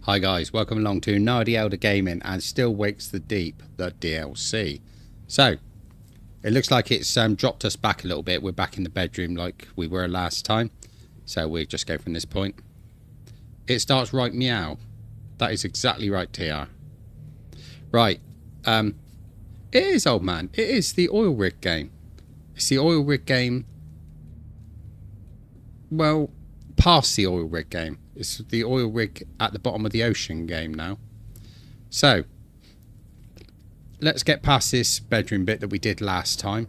Hi guys, welcome along to Nardi Elder Gaming and Still Wakes the Deep, the DLC. So, it looks like it's dropped us back a little bit. We're back in the bedroom like we were last time. So we'll just go from this point. It starts right meow. That is exactly right, TR. Right, it is, old man. It is the oil rig game. It's the oil rig game. Well, past the oil rig game. It's the oil rig at the bottom of the ocean game now. So, let's get past this bedroom bit that we did last time.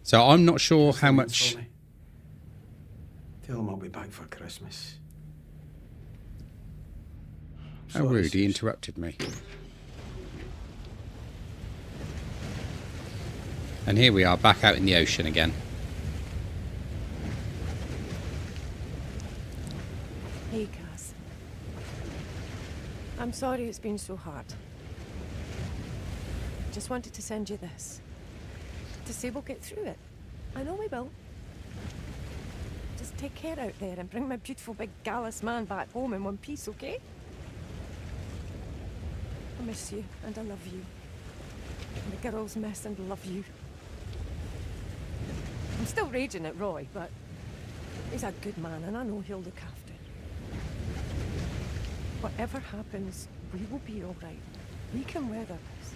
So I'm not sure how much... Tell them I'll be back for Christmas. How rude, he interrupted me. And here we are, back out in the ocean again. Hey, Cass. I'm sorry it's been so hard. Just wanted to send you this. To say we'll get through it. I know we will. Just take care out there and bring my beautiful big gallus man back home in one piece, okay? I miss you and I love you. And the girls miss and love you. I'm still raging at Roy, but he's a good man and I know he'll look after you. Whatever happens, we will be alright. We can weather this.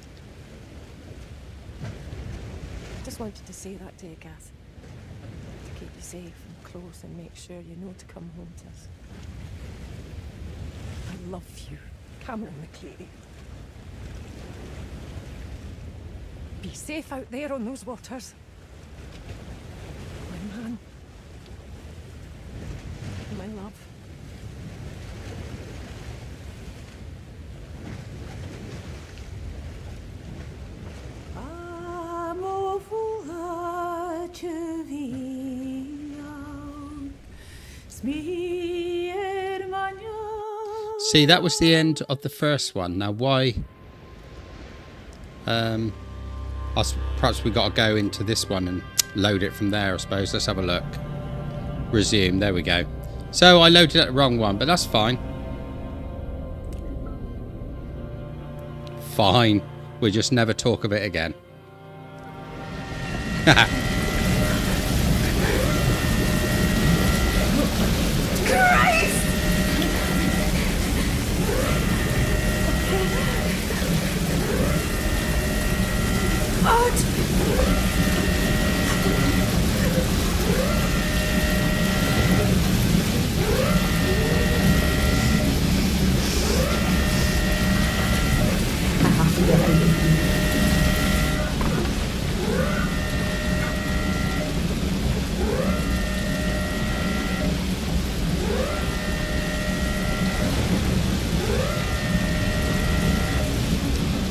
Just wanted to say that to you, Cass. To keep you safe and close and make sure you know to come home to us. I love you, Cameron McCleary. Be safe out there on those waters. My man. My love. See, that was the end of the first one. Now, why? Perhaps we got to go into this one and load it from there, I suppose. Let's have a look. Resume. There we go. So I loaded up the wrong one, but that's fine. Fine. We'll just never talk of it again.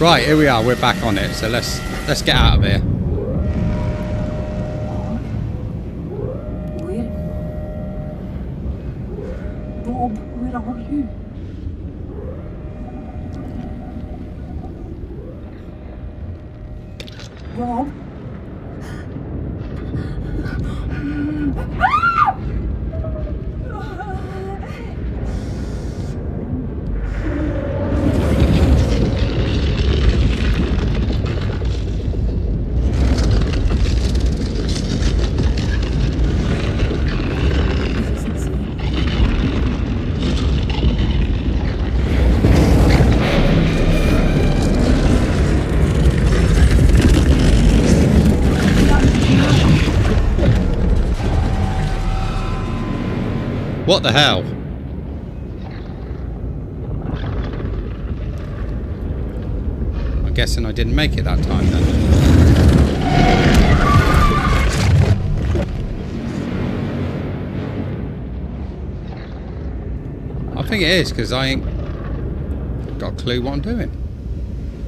Right, here we are. We're back on it. So let's get out of here. Where? Bob, where are you? Bob? What the hell? I'm guessing I didn't make it that time then. I think it is, because I ain't got a clue what I'm doing.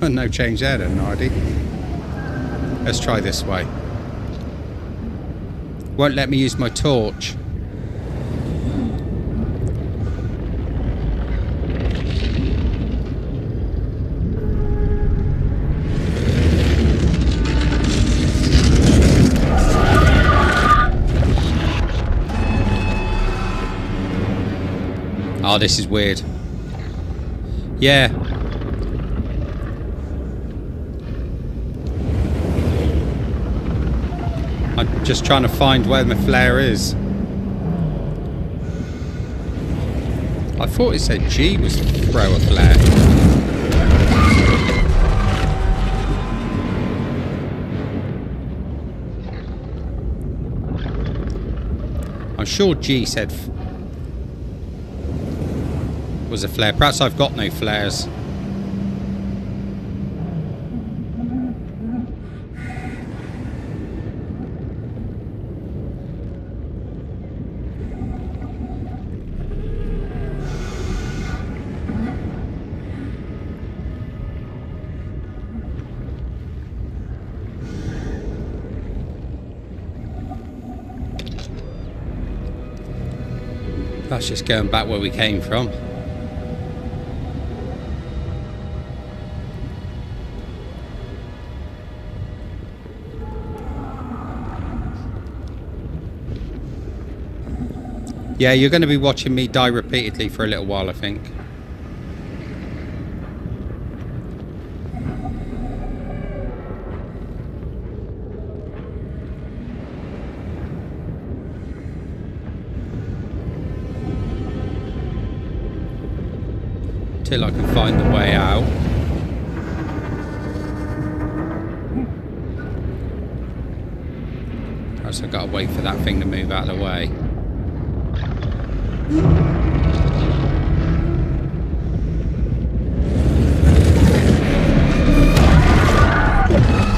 No change there then, Nardi. Let's try this way. Won't let me use my torch. Oh, this is weird. Yeah. I'm just trying to find where my flare is. I thought it said G was throw a flare. I'm sure G said was a flare. Perhaps I've got no flares. That's just going back where we came from. Yeah, you're going to be watching me die repeatedly for a little while, I think. Till I can find the way out. Perhaps I've got to wait for that thing to move out of the way.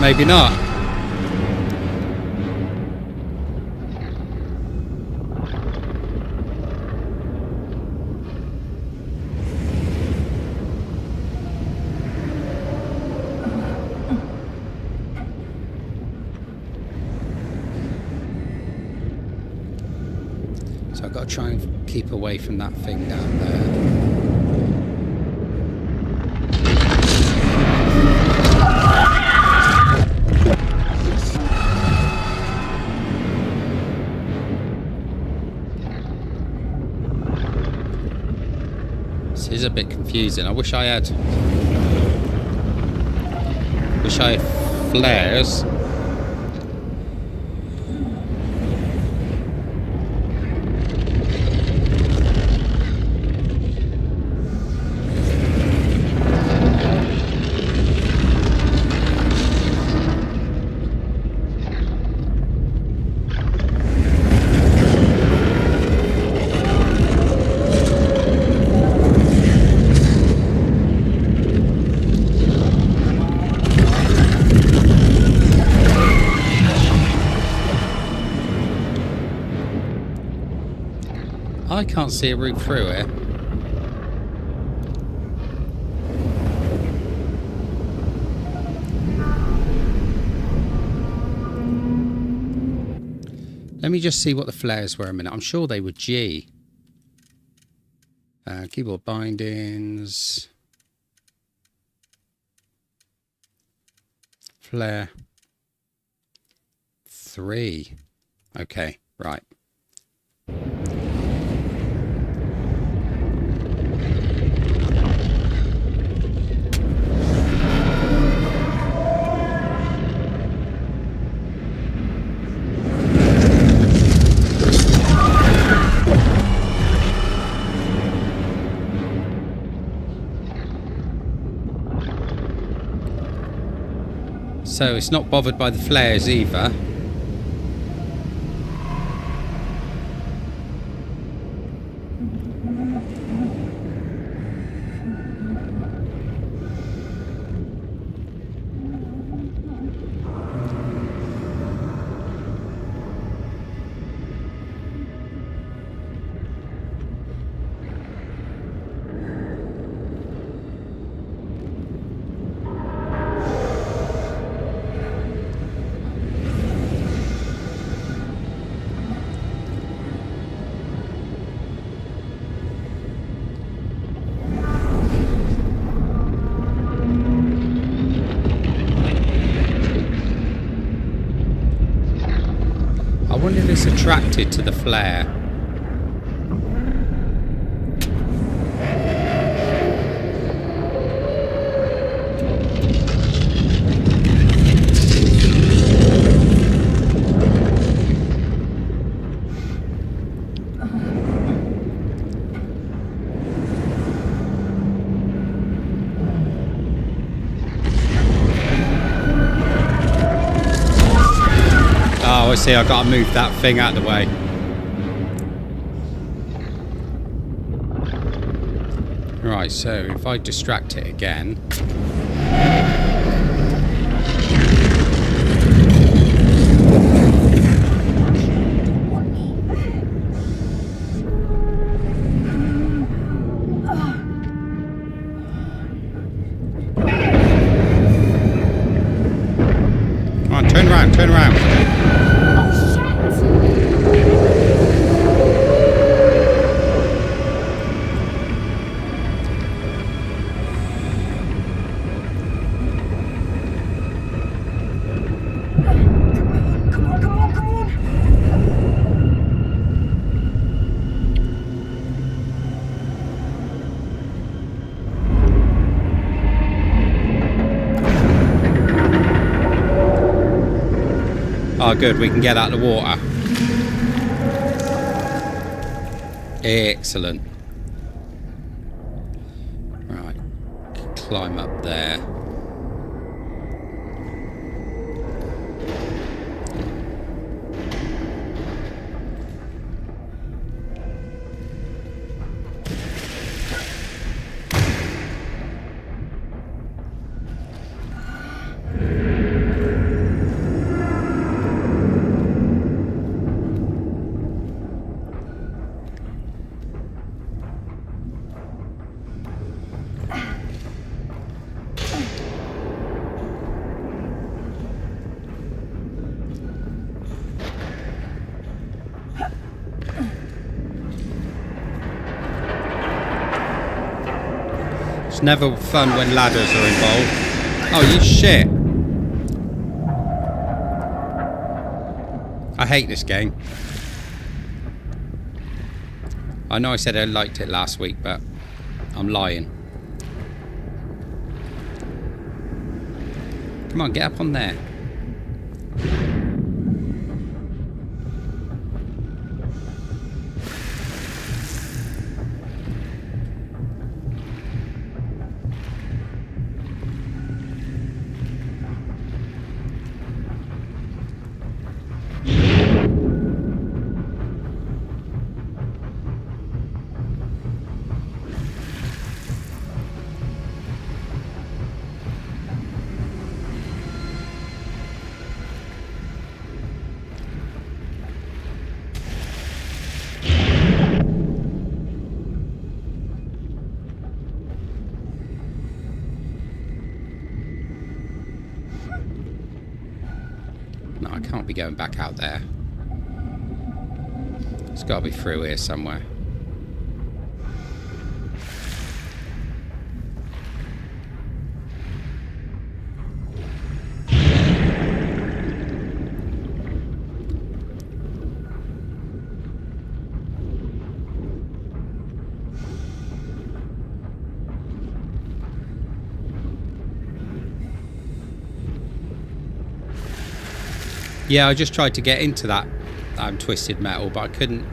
Maybe not. So I've got to try and keep away from that thing down there. This is a bit confusing. I wish I had flares. I can't see a route through it. Let me just see what the flares were a minute. I'm sure they were G. Keyboard bindings. Flare. 3. Okay, right. So it's not bothered by the flares either. I wonder if it's attracted to the flare. see, I've got to move that thing out of the way. Right, so if I distract it again... Come on, turn around, turn around. Oh, good, we can get out of the water. Excellent. Right, climb up there. It's never fun when ladders are involved. Oh, you shit. I hate this game. I know I said I liked it last week, but I'm lying. Come on, get up on there. No, I can't be going back out there. It's got to be through here somewhere. Yeah, I just tried to get into that twisted metal, but I couldn't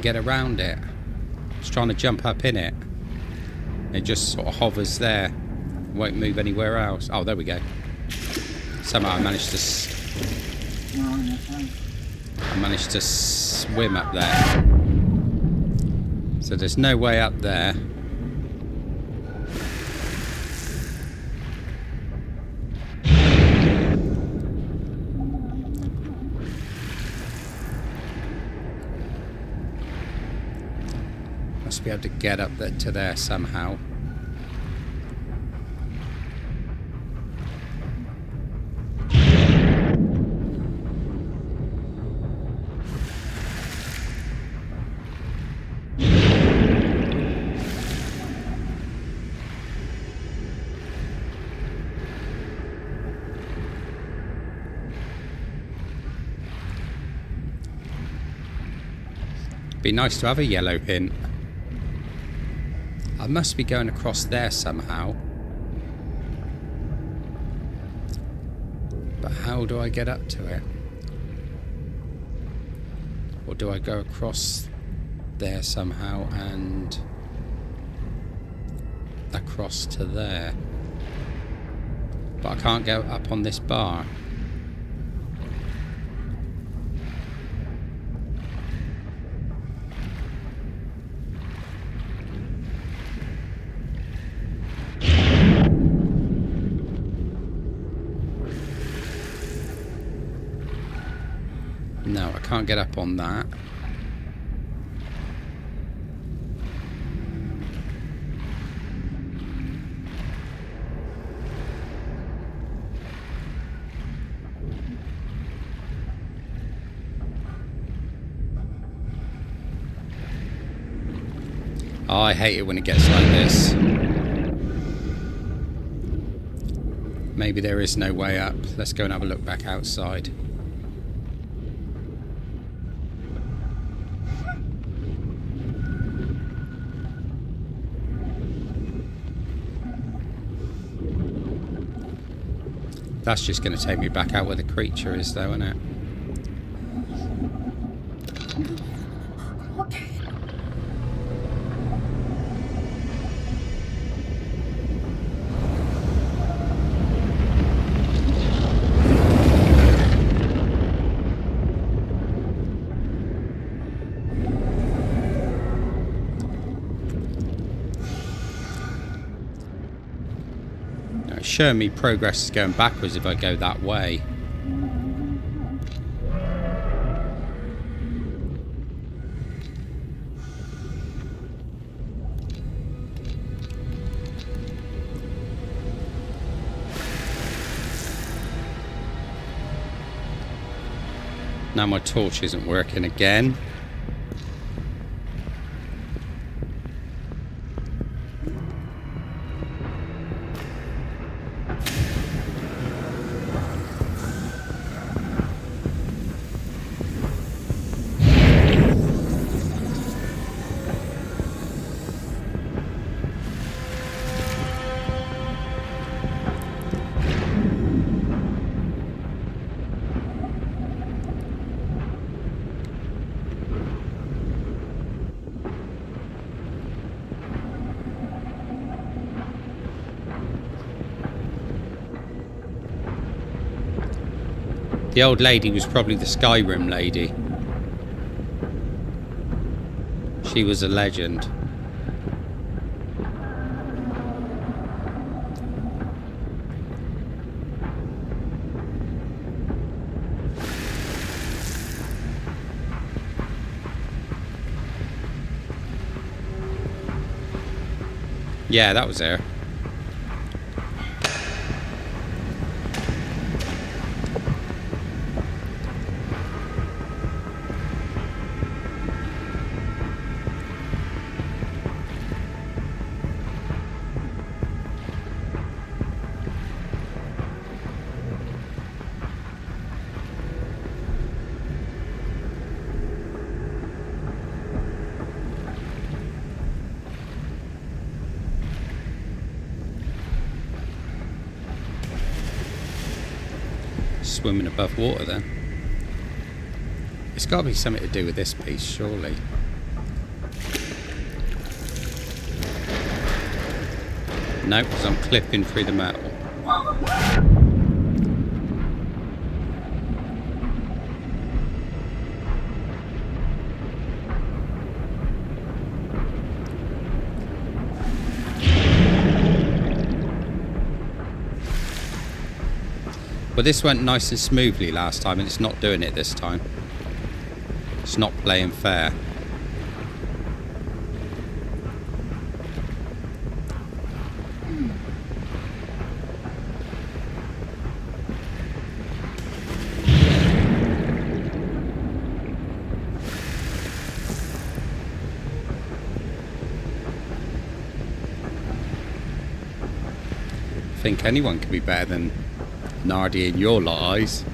get around it. I was trying to jump up in it. It just sort of hovers there. Won't move anywhere else. Oh, there we go. Somehow I managed to swim up there. So there's no way up there. Must be able to get up there to there somehow. Be nice to have a yellow hint. I must be going across there somehow. But how do I get up to it? Or do I go across there somehow and across to there? But I can't go up on this bar. No, I can't get up on that. Oh, I hate it when it gets like this. Maybe there is no way up. Let's go and have a look back outside. That's just going to take me back out where the creature is, though, isn't it? It's showing me progress is going backwards if I go that way. Now my torch isn't working again. The old lady was probably the Skyrim lady. She was a legend. Yeah, that was her. Swimming above water then. It's got to be something to do with this piece, surely. No, because I'm clipping through the metal. But this went nice and smoothly last time, and it's not doing it this time. It's not playing fair. I think anyone can be better than Nardi in your lot eyes.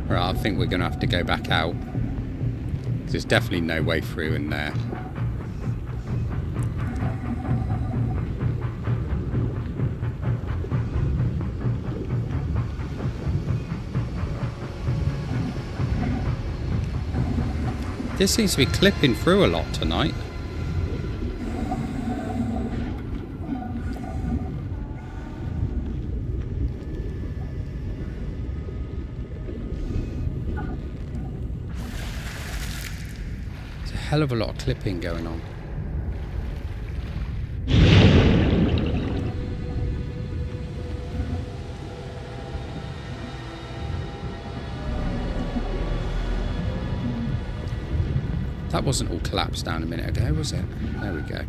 Right, I think we're going to have to go back out. There's definitely no way through in there. This seems to be clipping through a lot tonight. There's a hell of a lot of clipping going on. That wasn't all collapsed down a minute ago, was it? There we go.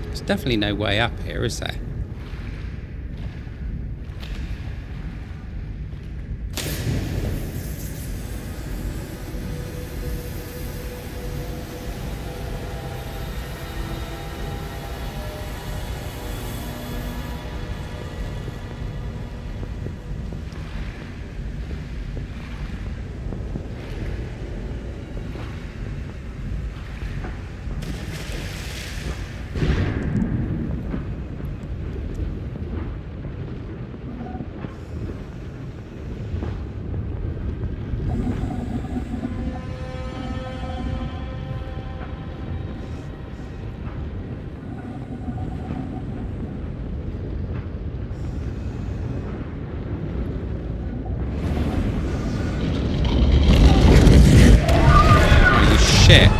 There's definitely no way up here, is there? Shit.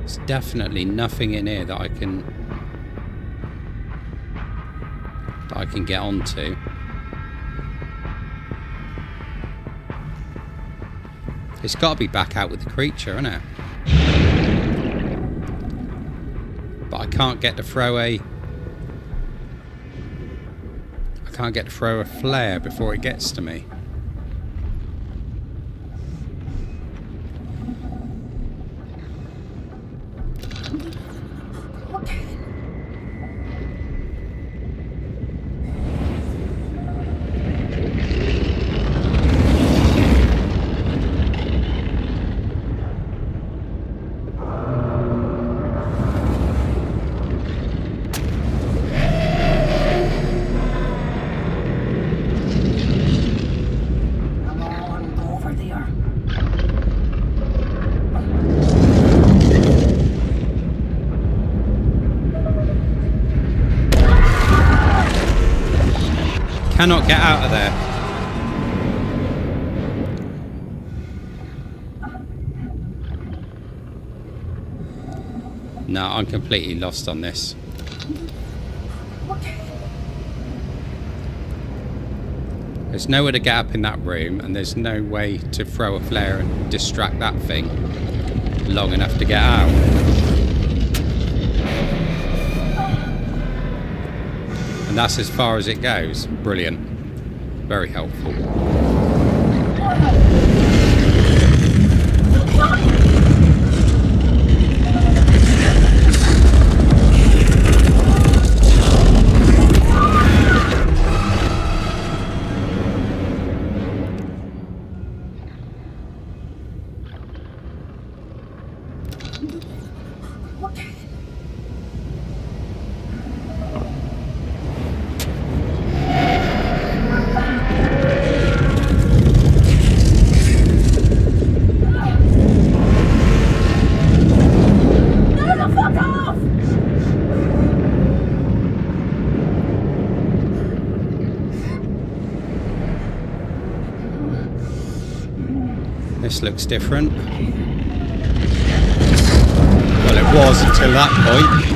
There's definitely nothing in here that I can get onto. It's got to be back out with the creature, isn't it? But I can't get to throw a... I can't get to throw a flare before it gets to me. Cannot get out of there. No, I'm completely lost on this. There's nowhere to get up in that room, and there's no way to throw a flare and distract that thing long enough to get out. And that's as far as it goes. Brilliant. Very helpful. This looks different. Well, it was until that point.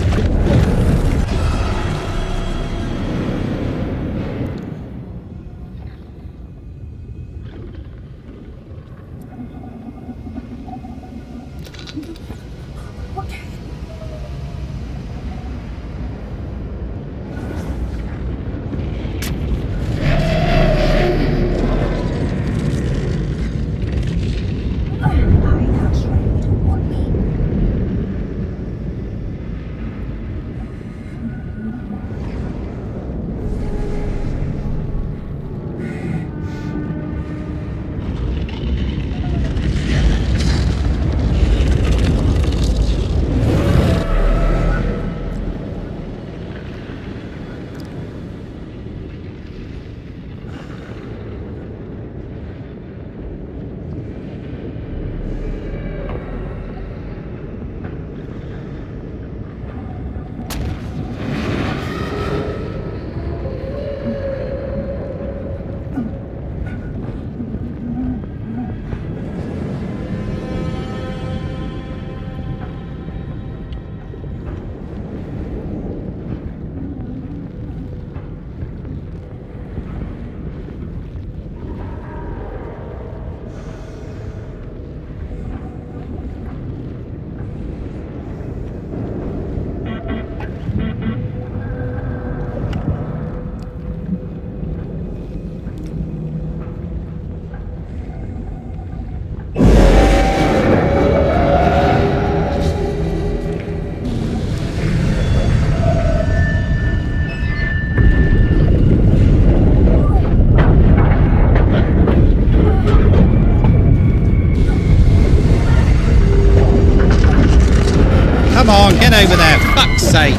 Come on, get over there, fuck's sake.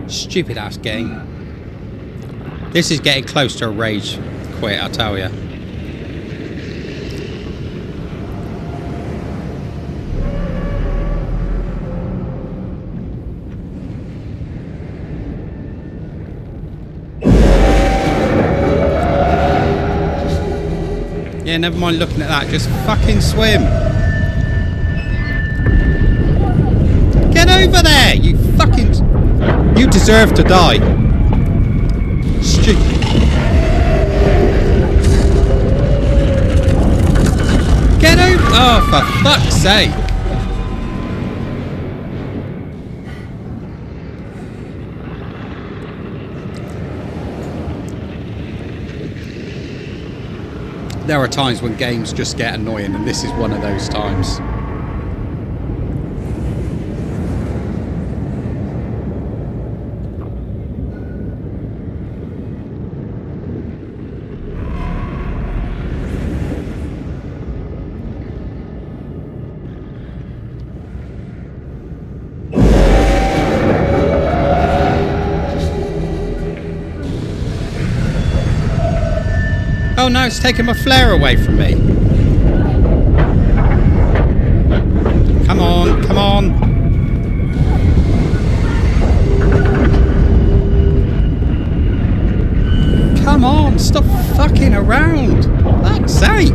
Stupid ass game. This is getting close to a rage quit, I tell ya. Yeah, never mind looking at that, just fucking swim. Get over there, you fucking... You deserve to die. Stupid. Get over... Oh, for fuck's sake. There are times when games just get annoying, and this is one of those times. Oh no, it's taking my flare away from me. Come on, come on. Come on, stop fucking around. Fuck's sake.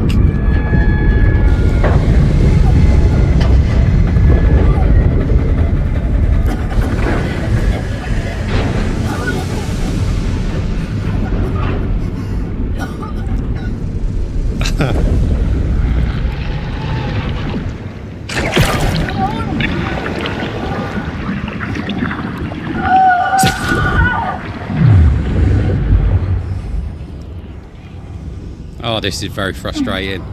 Oh, this is very frustrating.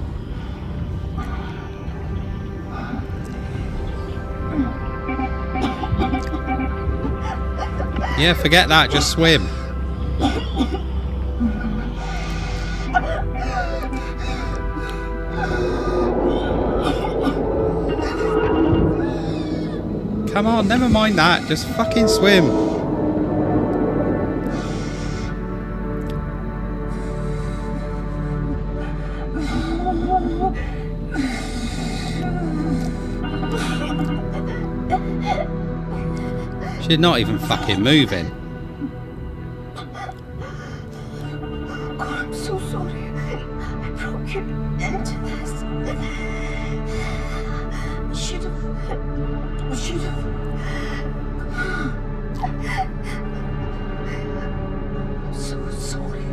Yeah, forget that, just swim. Come on, never mind that, just fucking swim. She's not even fucking moving. I'm so sorry. I brought you into this. I should have. I'm so sorry.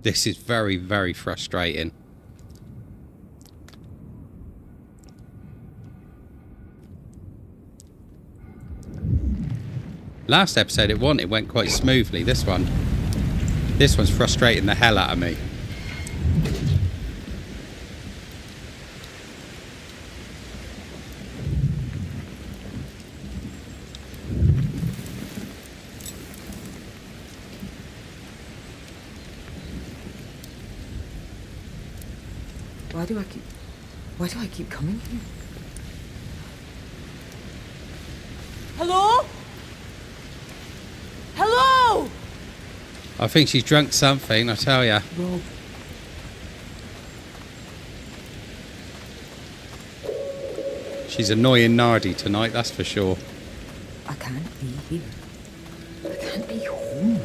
This is very, very frustrating. Last episode it went quite smoothly. This one's frustrating the hell out of me. Why do I keep coming here? Hello? Hello? I think she's drunk something, I tell ya. Rob. She's annoying Nardi tonight, that's for sure. I can't be here. I can't be home.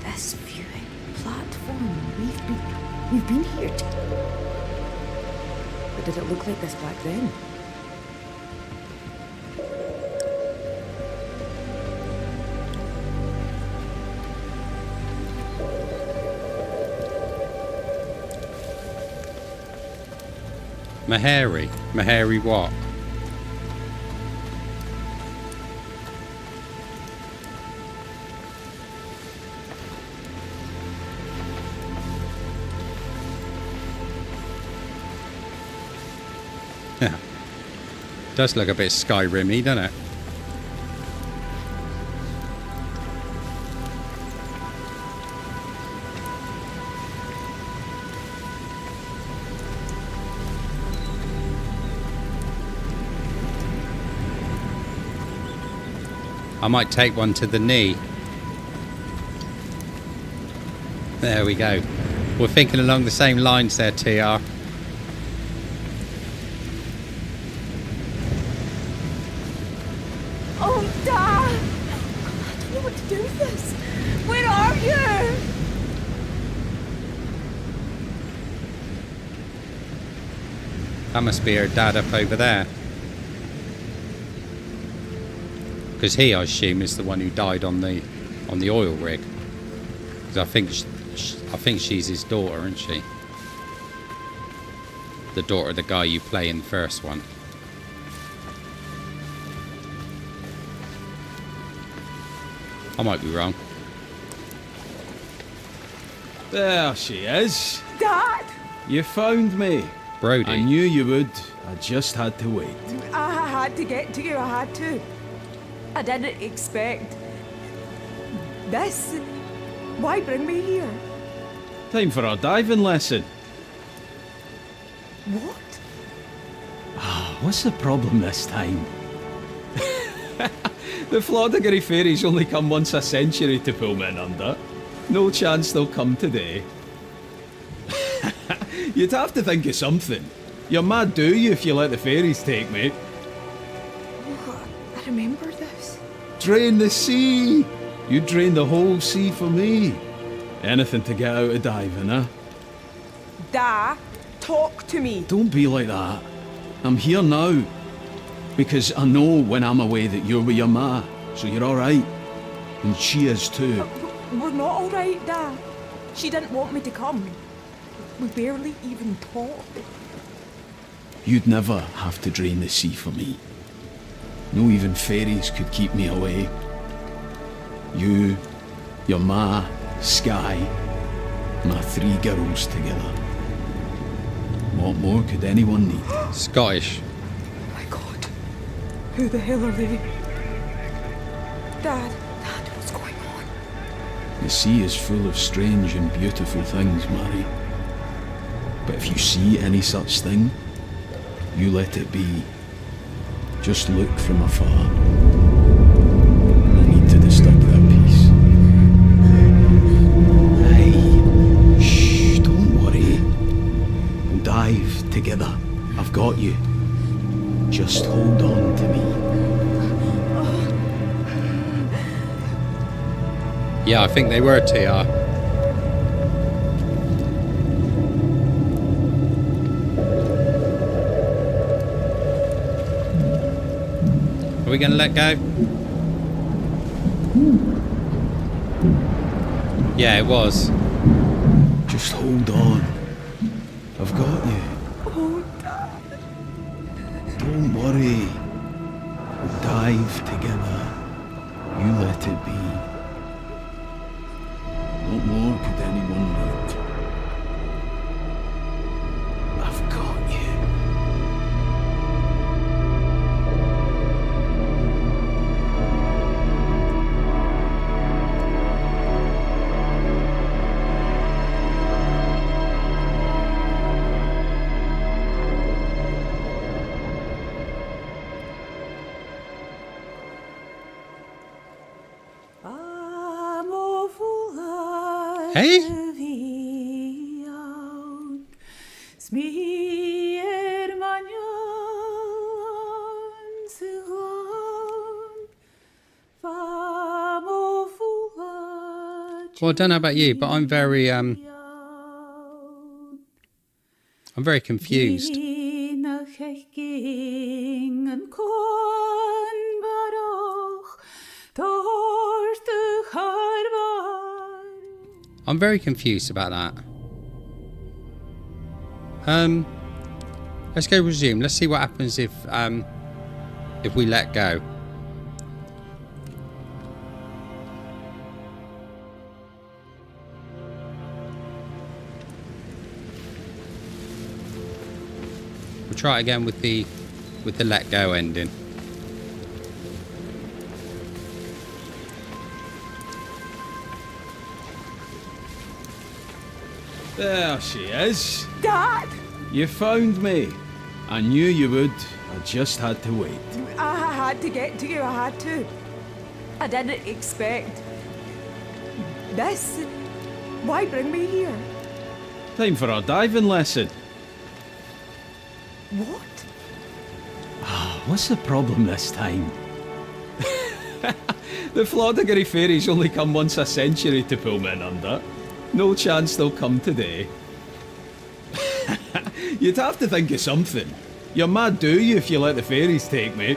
This viewing platform, we've been here. But did it look like this back then? Mahari what? Yeah. Does look a bit Skyrim-y, doesn't it? I might take one to the knee. There we go. We're thinking along the same lines there, TR. Oh, Dad! I don't know what to do with this. Where are you? That must be her dad up over there. Because he, I assume, is the one who died on the oil rig. Because I think she's his daughter, isn't she? The daughter of the guy you play in the first one. I might be wrong. There she is. Dad! You found me. Brody. I knew you would. I just had to wait. I had to get to you, I had to. I didn't expect this. Why bring me here? Time for a diving lesson. What? What's the problem this time? The Flodagary fairies only come once a century to pull men under. No chance they'll come today. You'd have to think of something. You're mad, do you, if you let the fairies take me? Oh, I remember this. Drain the sea! You drain the whole sea for me. Anything to get out of diving, huh? Dad, talk to me. Don't be like that. I'm here now. Because I know when I'm away that you're with your ma, so you're alright. And she is too. We're not all right, Dad. She didn't want me to come. We barely even talked. You'd never have to drain the sea for me. No even fairies could keep me away. You, your ma, Sky, my 3 girls together. What more could anyone need? Scottish. My God. Who the hell are they? Dad, what's going on? The sea is full of strange and beautiful things, Mary. But if you see any such thing, you let it be. Just look from afar. I need to disturb their peace. Hey, shh, don't worry. We'll dive together. I've got you. Just hold on to me. Yeah, I think they were TR. Are we going to let go? Yeah, it was. Just hold on. I've got you. Oh, Dad. Don't worry. We'll dive together. You let it be. What more could anyone need? I've got you. Hey? Well, I don't know about you, but I'm very confused. I'm very confused about that. Let's go resume. Let's see what happens if we let go. We'll try it again with the let go ending. There she is. Dad! You found me. I knew you would. I just had to wait. I had to get to you, I had to. I didn't expect this. Why bring me here? Time for a diving lesson. What? What's the problem this time? The Flodagary fairies only come once a century to pull men under. No chance they'll come today. You'd have to think of something. You're mad, do you, if you let the fairies take me?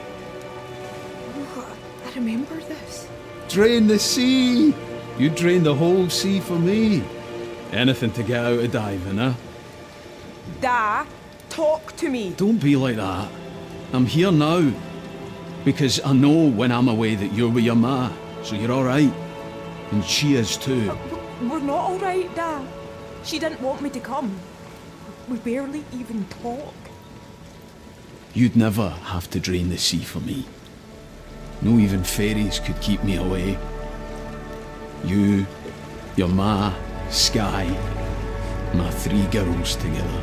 Oh, I remember this. Drain the sea! You drain the whole sea for me. Anything to get out of diving, huh? Da, talk to me. Don't be like that. I'm here now. Because I know when I'm away that you're with your ma, so you're alright. And she is too. We're not alright, Da. She didn't want me to come. We barely even talk. You'd never have to drain the sea for me. No even fairies could keep me away. You, your ma, Sky, my 3 girls together.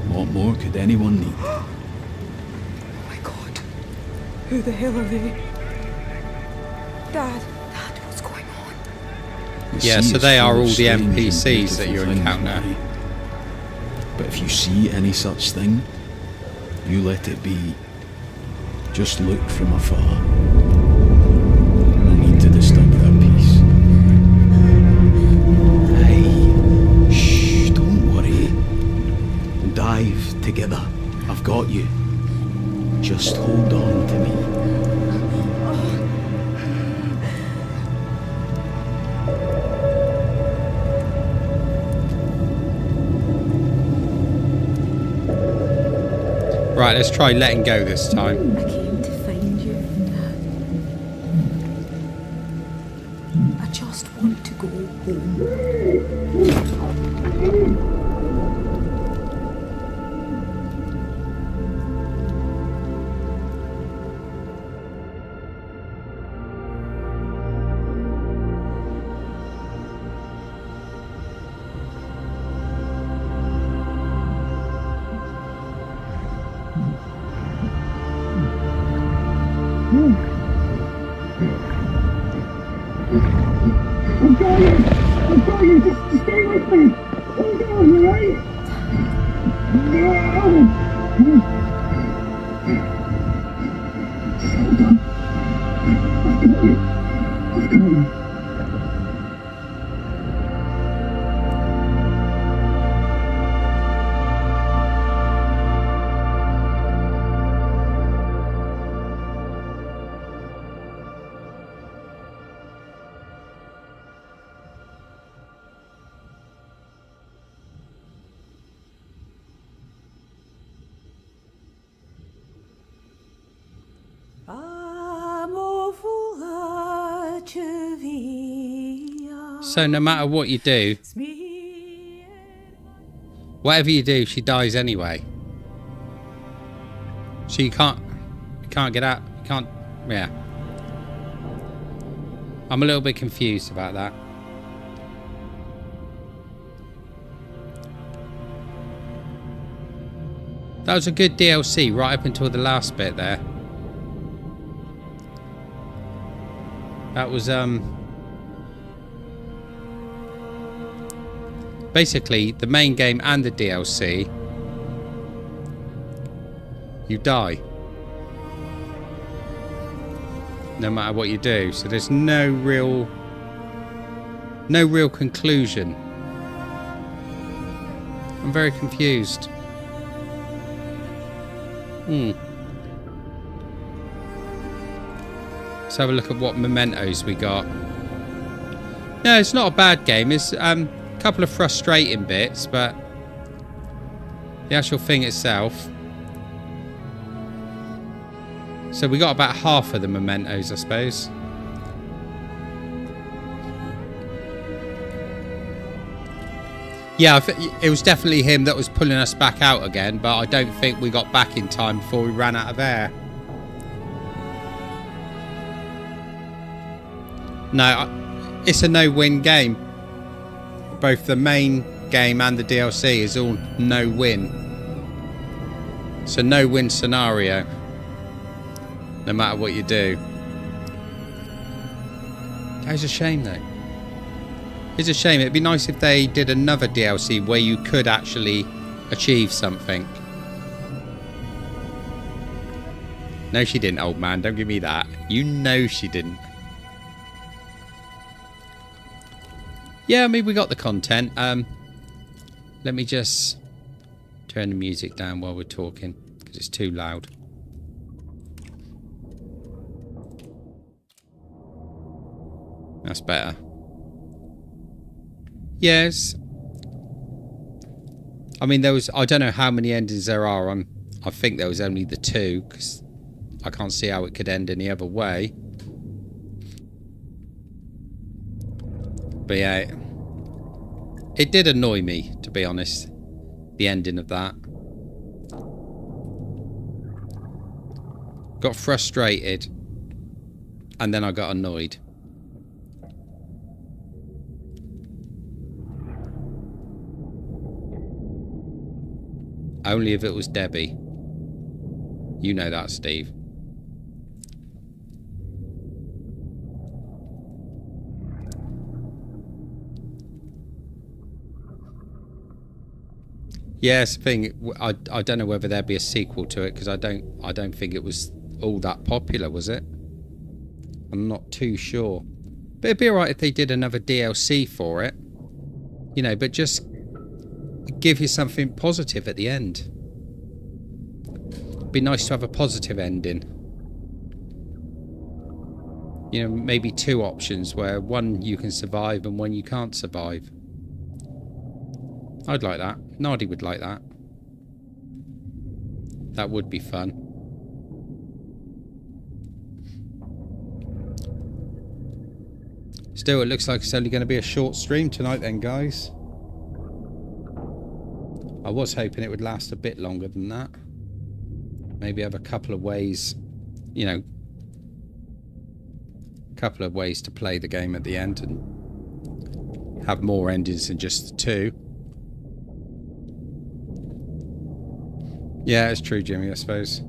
What more could anyone need? Oh my God. Who the hell are they? Dad, what's going on? The Yeah, sea so is they are full of all the strange and NPCs that beautiful you things, encounter. Mary. But if you see any such thing, you let it be. Just look from afar. No need to disturb their peace. Hey, shh, don't worry. We'll dive together. I've got you. Just hold on to me. Right, let's try letting go this time. I came to find you, Dad. I just want to go home. I'm going, just stay with me. Hold on, alright? No. Hold on. I've got you. I've got you. So no matter what you do, whatever you do, she dies anyway. So you can't get out. You can't. Yeah. I'm a little bit confused about that. That was a good DLC right up until the last bit there. That was basically the main game and the DLC. You die no matter what you do, so there's no real conclusion. I'm very confused. Let's have a look at what mementos we got. No, it's not a bad game. It's a couple of frustrating bits, but the actual thing itself. So we got about half of the mementos, I suppose. Yeah, it was definitely him that was pulling us back out again, but I don't think we got back in time before we ran out of air. No, it's a no-win game. Both the main game and the DLC is all no-win. It's a no-win scenario, no matter what you do. That is a shame, though. It's a shame. It'd be nice if they did another DLC where you could actually achieve something. No, she didn't, old man. Don't give me that. You know she didn't. Yeah, I mean, we got the content. Let me just turn the music down while we're talking, because it's too loud. That's better. Yes. I mean, there was... I don't know how many endings there are. I think there was only the 2, because I can't see how it could end any other way. But yeah, it did annoy me, to be honest, the ending of that. Got frustrated, and then I got annoyed. Only if it was Debbie. You know that, Steve. Yes, thing. I don't know whether there'd be a sequel to it, because I don't think it was all that popular, was it? I'm not too sure. But it'd be alright if they did another DLC for it. You know, but just give you something positive at the end. It'd be nice to have a positive ending. You know, maybe 2 options where one you can survive and one you can't survive. I'd like that. Nardi would like that. That would be fun. Still, it looks like it's only going to be a short stream tonight then, guys. I was hoping it would last a bit longer than that. Maybe have a couple of ways, you know, a couple of ways to play the game at the end and have more endings than just the 2. Yeah, it's true, Jimmy, I suppose.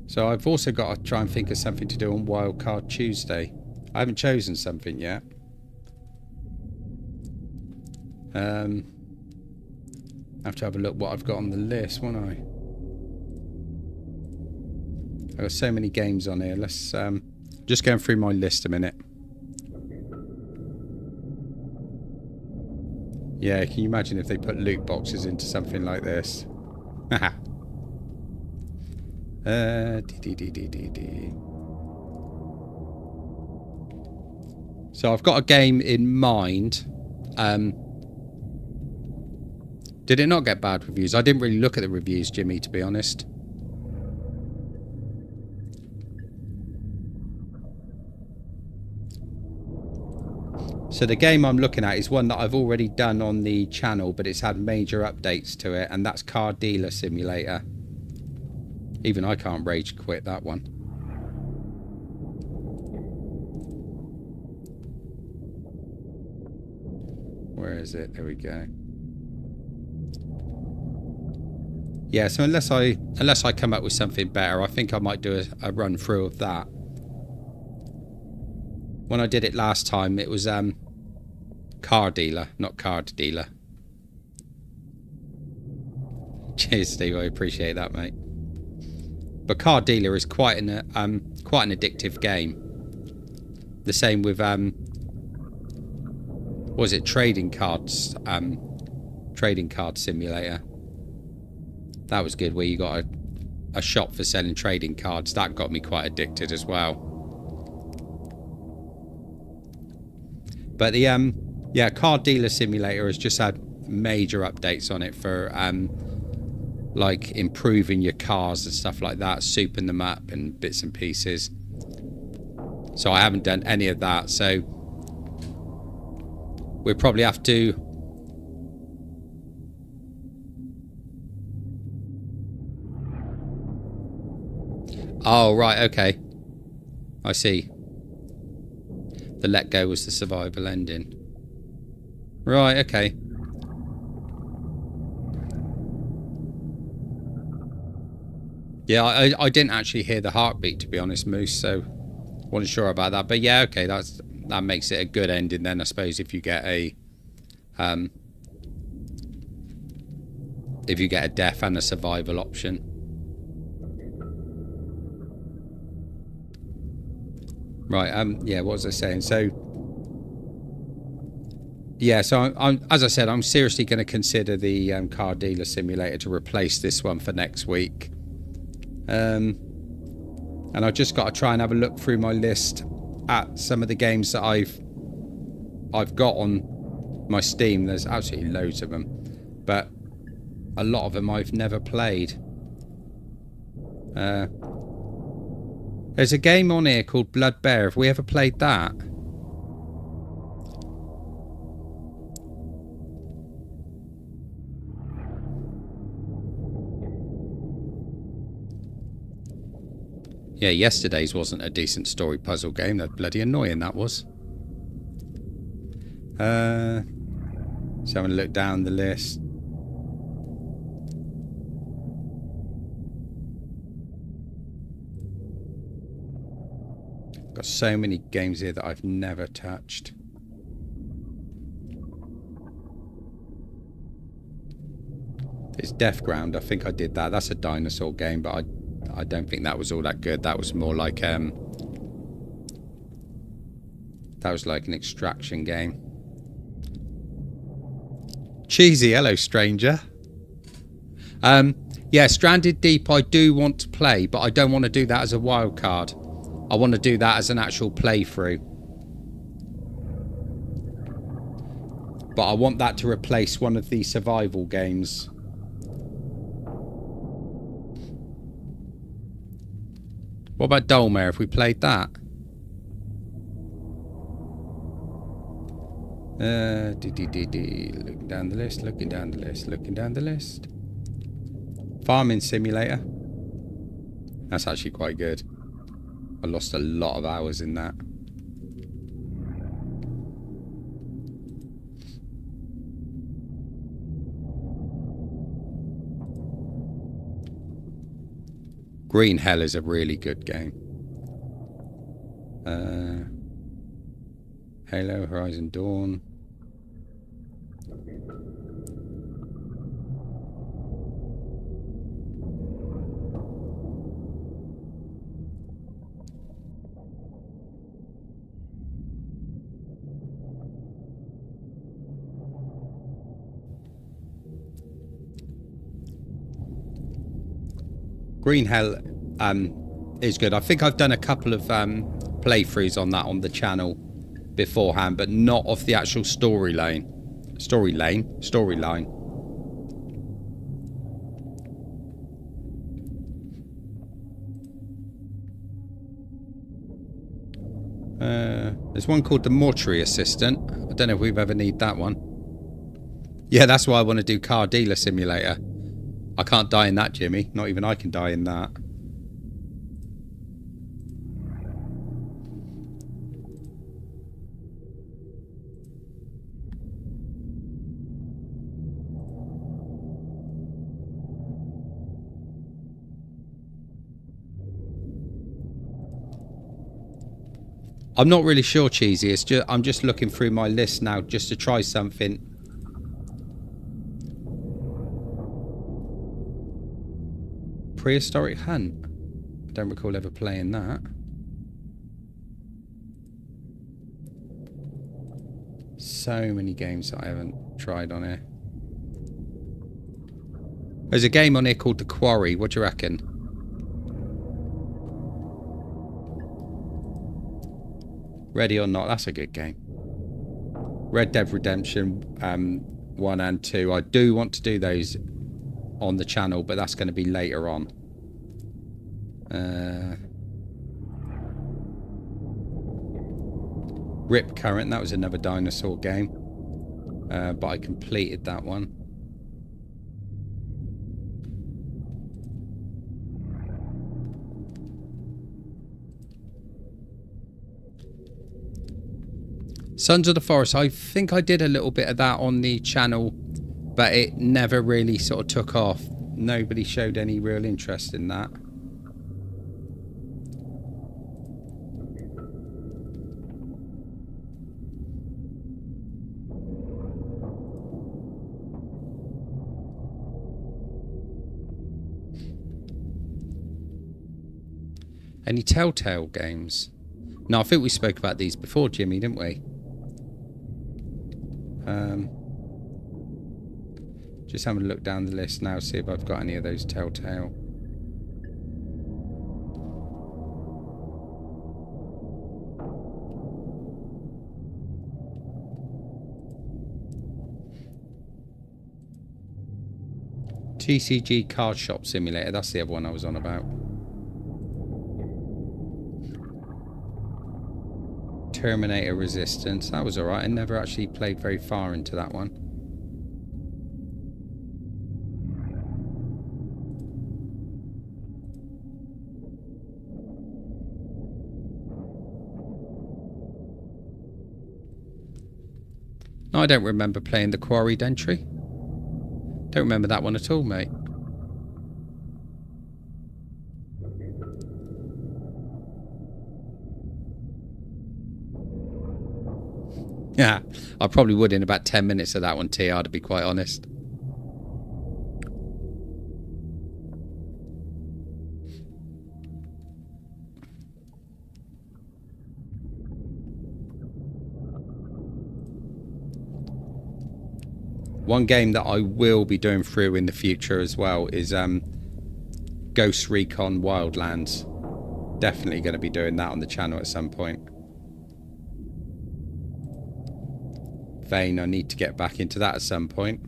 So I've also got to try and think of something to do on Wildcard Tuesday. I haven't chosen something yet. I have to have a look what I've got on the list, won't I? I've got so many games on here. Let's just going through my list a minute. Yeah, can you imagine if they put loot boxes into something like this? Haha. So I've got a game in mind. Did it not get bad reviews? I didn't really look at the reviews, Jimmy, to be honest. So the game I'm looking at is one that I've already done on the channel, but it's had major updates to it, and that's Car Dealer Simulator. Even I can't rage quit that one. Where is it? There we go. Yeah, so unless I come up with something better, I think I might do a run through of that. When I did it last time, it was Car Dealer, not Card Dealer. Cheers, Steve. I appreciate that, mate. But Car Dealer is quite an addictive game. The same with what was it, trading cards? Trading card simulator. That was good, where you got a shop for selling trading cards. That got me quite addicted as well. But the yeah, Car Dealer Simulator has just had major updates on it for like improving your cars and stuff like that, souping them up and bits and pieces. So I haven't done any of that, so we'll probably have to oh right, okay, I see. The let go was the survival ending. Right, okay. Yeah, I didn't actually hear the heartbeat, to be honest, Moose, so Wasn't sure about that, but yeah, okay, that makes it a good ending then, I suppose, if you get a death and a survival option. Right, yeah, what was I saying? So, yeah, so I'm as I said, I'm seriously going to consider the car dealer simulator to replace this one for next week. And I've just got to try and have a look through my list at some of the games that I've got on my Steam. There's absolutely loads of them, but a lot of them I've never played. There's a game on here called Blood Bear. Have we ever played that? Yeah, yesterday's wasn't a decent story puzzle game. That's bloody annoying, that was. So I'm going to look down the list. Got so many games here that I've never touched. It's Death Ground. I think I did that. That's a dinosaur game, but I don't think that was all that good. That was more like that was like an extraction game. Cheesy, hello stranger. Yeah, Stranded Deep I do want to play, but I don't want to do that as a wild card. I want to do that as an actual playthrough. But I want that to replace one of the survival games. What about Dolmare? Have we played that? Looking down the list, looking down the list, looking down the list. Farming Simulator. That's actually quite good. I lost a lot of hours in that. Green Hell is a really good game. Halo, Horizon Dawn. Green Hell is good. I think I've done a couple of playthroughs on that on the channel beforehand, but not of the actual storyline. Storyline. There's one called The Mortuary Assistant. I don't know if we've ever need that one. Yeah, that's why I want to do Car Dealer Simulator. I can't die in that, Jimmy. Not even I can die in that. I'm not really sure, Cheesy. It's just I'm just looking through my list now just to try something. Prehistoric Hunt. I don't recall ever playing that. So many games that I haven't tried on here. There's a game on here called The Quarry. What do you reckon? Ready or Not. That's a good game. Red Dead Redemption 1 and 2. I do want to do those on the channel, but that's going to be later on. Rip Current, that was another dinosaur game, but I completed that one. Sons of the Forest, I think I did a little bit of that on the channel, but it never really sort of took off. Nobody showed any real interest in that. Any Telltale games? No, I think we spoke about these before, Jimmy, didn't we? Just having a look down the list now, see if I've got any of those Telltale. TCG Card Shop Simulator, that's the other one I was on about. Terminator Resistance, that was alright. I never actually played very far into that one. No, I don't remember playing the Quarried entry. Don't remember that one at all, mate. Yeah, I probably would in about 10 minutes of that one, TR, to be quite honest. One game that I will be doing through in the future as well is Ghost Recon Wildlands. Definitely going to be doing that on the channel at some point. Vane, I need to get back into that at some point.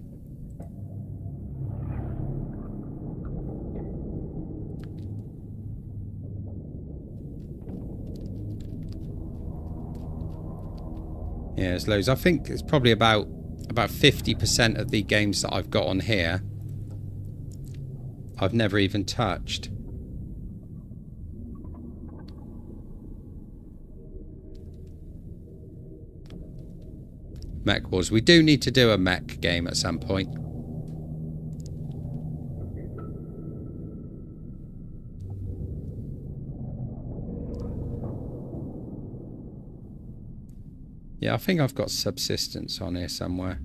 Yeah, there's loads. I think it's probably about 50% of the games that I've got on here I've never even touched. Mech Wars. We do need to do a mech game at some point. Yeah, I think I've got Subsistence on here somewhere.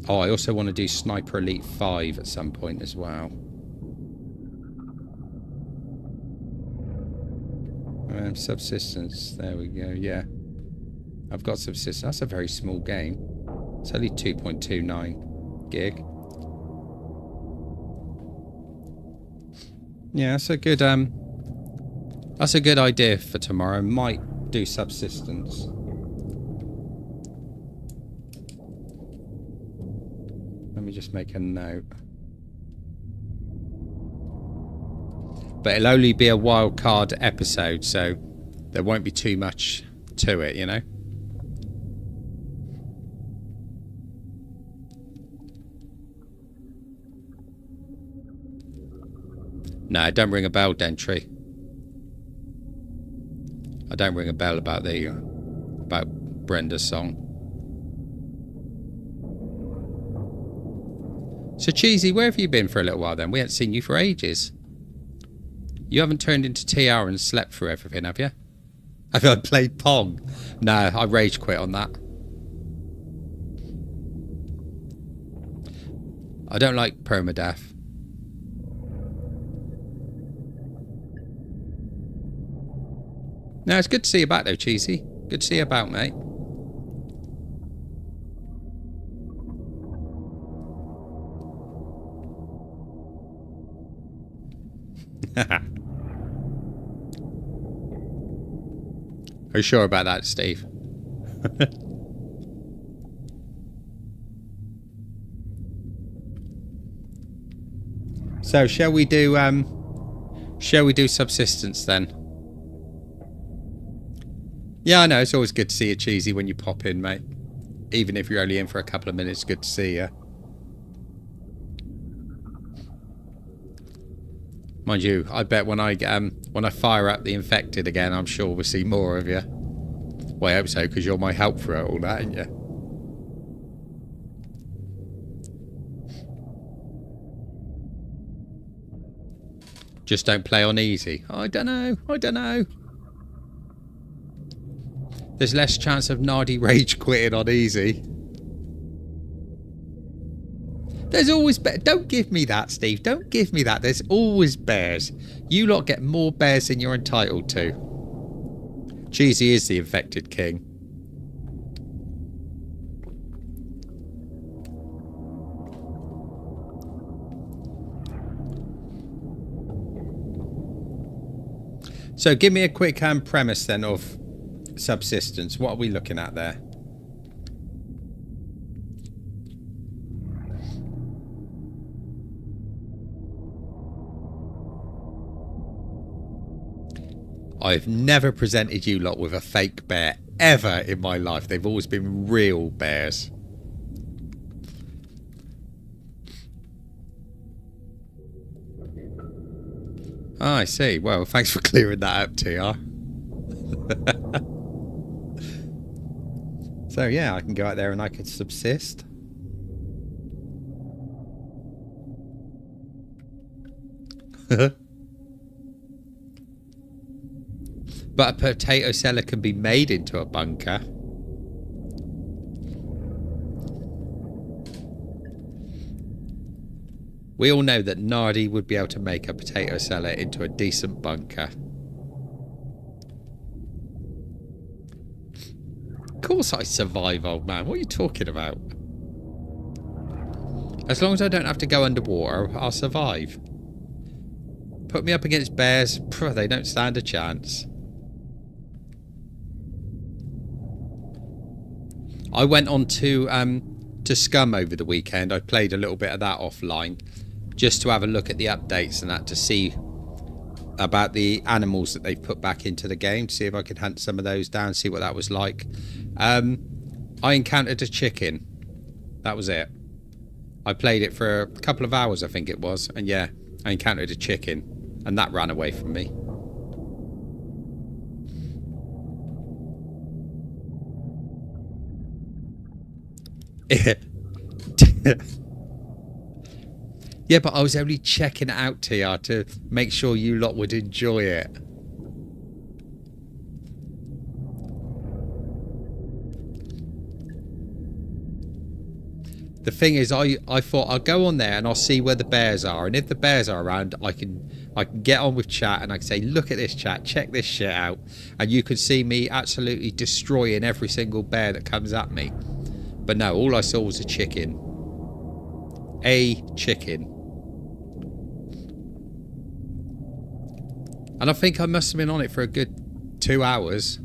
Oh, I also want to do Sniper Elite 5 at some point as well. Subsistence, there we go, yeah. I've got Subsistence. That's a very small game. It's only 2.29 gig. Yeah, that's a good idea for tomorrow. Might do Subsistence. Let me just make a note. But it'll only be a wild card episode, so there won't be too much to it, you know? No, don't ring a bell, Dentry. I don't ring a bell about Brenda's song. So, Cheesy, where have you been for a little while then? We haven't seen you for ages. You haven't turned into TR and slept through everything, have you? Have I played Pong? No, I rage quit on that. I don't like permadeath. No, it's good to see you back though, Cheesy. Good to see you about, mate. Are you sure about that, Steve? So, shall we do Subsistence then? Yeah, I know, it's always good to see you, Cheesy, when you pop in, mate. Even if you're only in for a couple of minutes, good to see you. Mind you, I bet when I fire up the Infected again, I'm sure we'll see more of you. Well, I hope so, because you're my help for all that, ain't you? Just don't play on easy. I don't know. There's less chance of Nardi rage quitting on easy. There's always bears. Don't give me that, Steve. Don't give me that. There's always bears. You lot get more bears than you're entitled to. Cheesy is the infected king. So give me a quick premise then of subsistence. What are we looking at there? I've never presented you lot with a fake bear ever in my life. They've always been real bears. Oh, I see. Well, thanks for clearing that up, TR. So, yeah, I can go out there and I can subsist. But a potato cellar can be made into a bunker. We all know that Nardi would be able to make a potato cellar into a decent bunker. Of course I survive, old man. What are you talking about? As long as I don't have to go underwater, I'll survive. Put me up against bears, they don't stand a chance. I went on to Scum over the weekend. I played a little bit of that offline, just to have a look at the updates and that, to see about the animals that they've put back into the game, to see if I could hunt some of those down, see what that was like. I encountered a chicken. That was it. I played it for a couple of hours, I think it was, and yeah, I encountered a chicken, and that ran away from me. Yeah, but I was only checking it out, TR, to make sure you lot would enjoy it. The thing is, I thought I'll go on there and I'll see where the bears are, and if the bears are around, I can get on with chat and I can say, look at this, chat, check this shit out, and you could see me absolutely destroying every single bear that comes at me. But no, all I saw was a chicken. A chicken. And I think I must have been on it for a good 2 hours.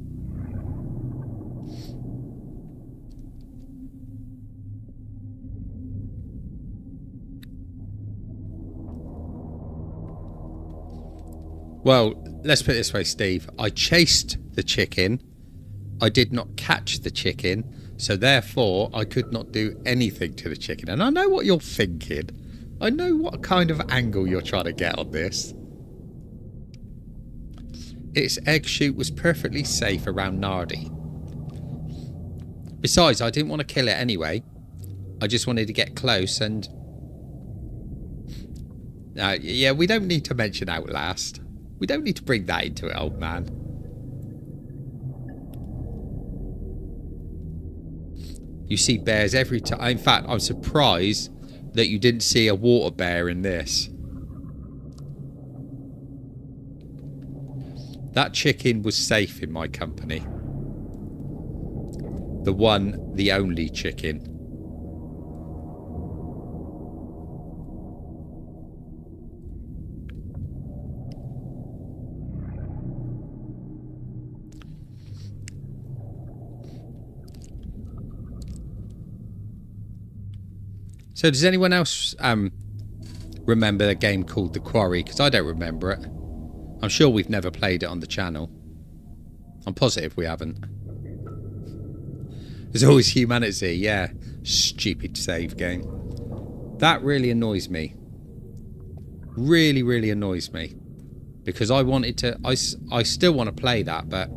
Well, let's put it this way, Steve. I chased the chicken. I did not catch the chicken. So therefore, I could not do anything to the chicken. And I know what you're thinking. I know what kind of angle you're trying to get on this. Its egg shoot was perfectly safe around Nardi. Besides, I didn't want to kill it anyway. I just wanted to get close and... yeah, we don't need to mention Outlast. We don't need to bring that into it, old man. You see bears every time. In fact, I'm surprised that you didn't see a water bear in this. That chicken was safe in my company. The one, the only chicken. So does anyone else remember a game called The Quarry? Because I don't remember it. I'm sure we've never played it on the channel. I'm positive we haven't. There's always humanity, yeah. Stupid save game. That really annoys me. Really, really annoys me. Because I wanted to... I still want to play that, but...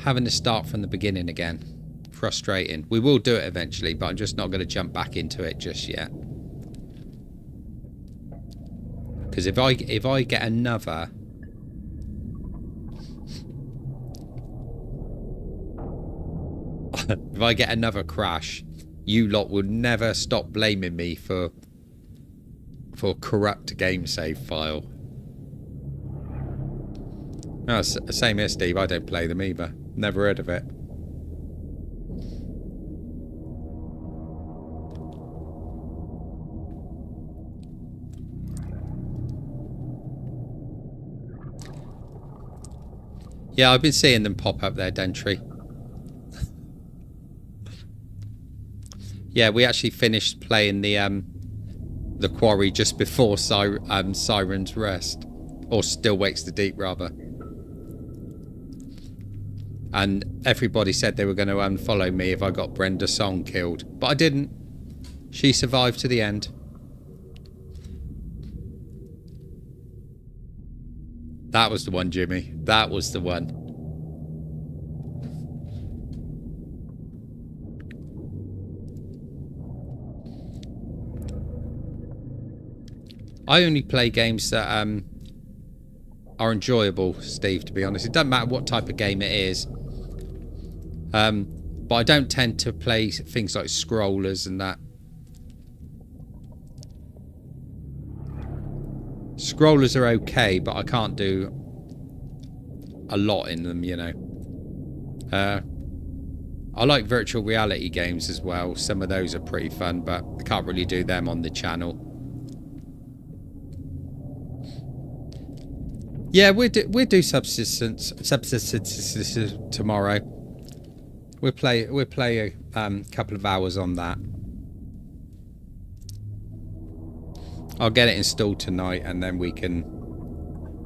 having to start from the beginning again. Frustrating. We will do it eventually, but I'm just not going to jump back into it just yet. Because if I get another... if I get another crash, you lot will never stop blaming me for corrupt game save file. Oh, same here, Steve. I don't play them either. Never heard of it. Yeah, I've been seeing them pop up there, Dentry. Yeah, we actually finished playing the quarry just before Siren's Rest, or Still Wakes the Deep, rather. And everybody said they were going to unfollow me if I got Brenda Song killed, but I didn't. She survived to the end. That was the one, Jimmy. That was the one. I only play games that are enjoyable, Steve, to be honest. It doesn't matter what type of game it is. But I don't tend to play things like scrollers and that. Scrollers are okay, but I can't do a lot in them, you know. I like virtual reality games as well. Some of those are pretty fun, but I can't really do them on the channel. Yeah, we'll do subsistence tomorrow. We'll play a couple of hours on that. I'll get it installed tonight, and then we can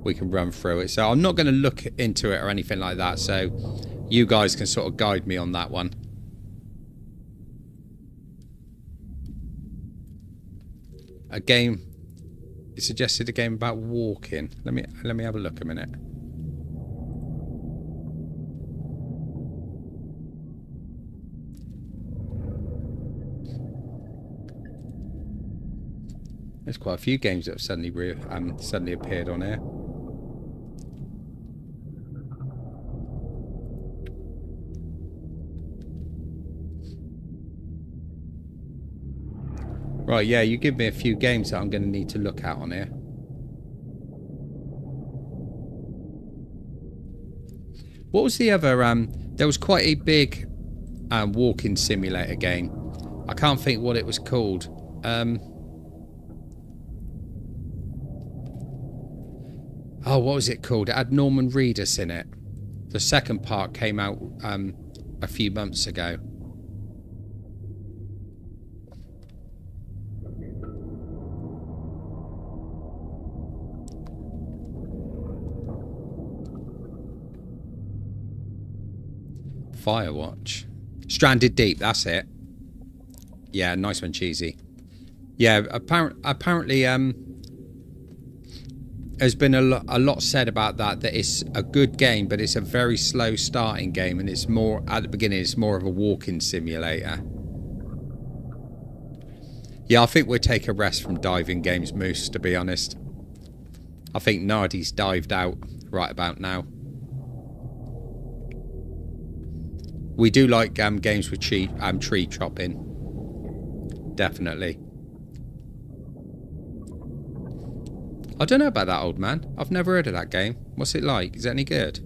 run through it. So I'm not going to look into it or anything like that. So you guys can sort of guide me on that one. A game. You suggested a game about walking. Let me have a look a minute. There's quite a few games that have suddenly appeared on here. Right, yeah, you give me a few games that I'm going to need to look at on here. What was the other? There was quite a big walking simulator game. I can't think what it was called. Oh, what was it called? It had Norman Reedus in it. The second part came out a few months ago. Firewatch. Stranded Deep, that's it. Yeah, nice one, Cheesy. Yeah, apparently there's been a lot said about that it's a good game, but it's a very slow starting game, and it's more, at the beginning, it's more of a walking simulator. Yeah, I think we'll take a rest from diving games, Moose, to be honest. I think Nardi's dived out right about now. We do like games with tree chopping. Definitely. I don't know about that, old man. I've never heard of that game. What's it like? Is it any good?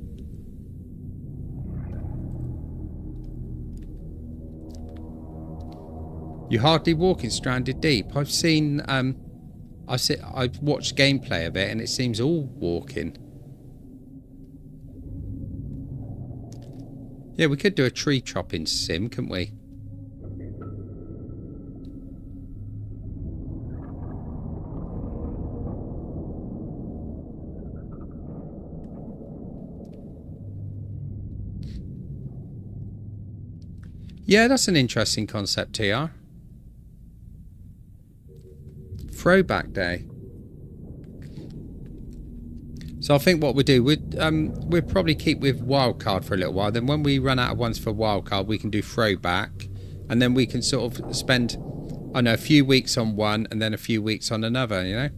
You hardly walk in Stranded Deep. I've seen I've watched gameplay of it, and it seems all walking. Yeah, we could do a tree chopping sim, couldn't we? Yeah, that's an interesting concept, TR. Throwback Day. So I think what we'll do, we'll probably keep with Wildcard for a little while. Then when we run out of ones for Wildcard, we can do Throwback. And then we can sort of spend, I don't know, a few weeks on one and then a few weeks on another, you know?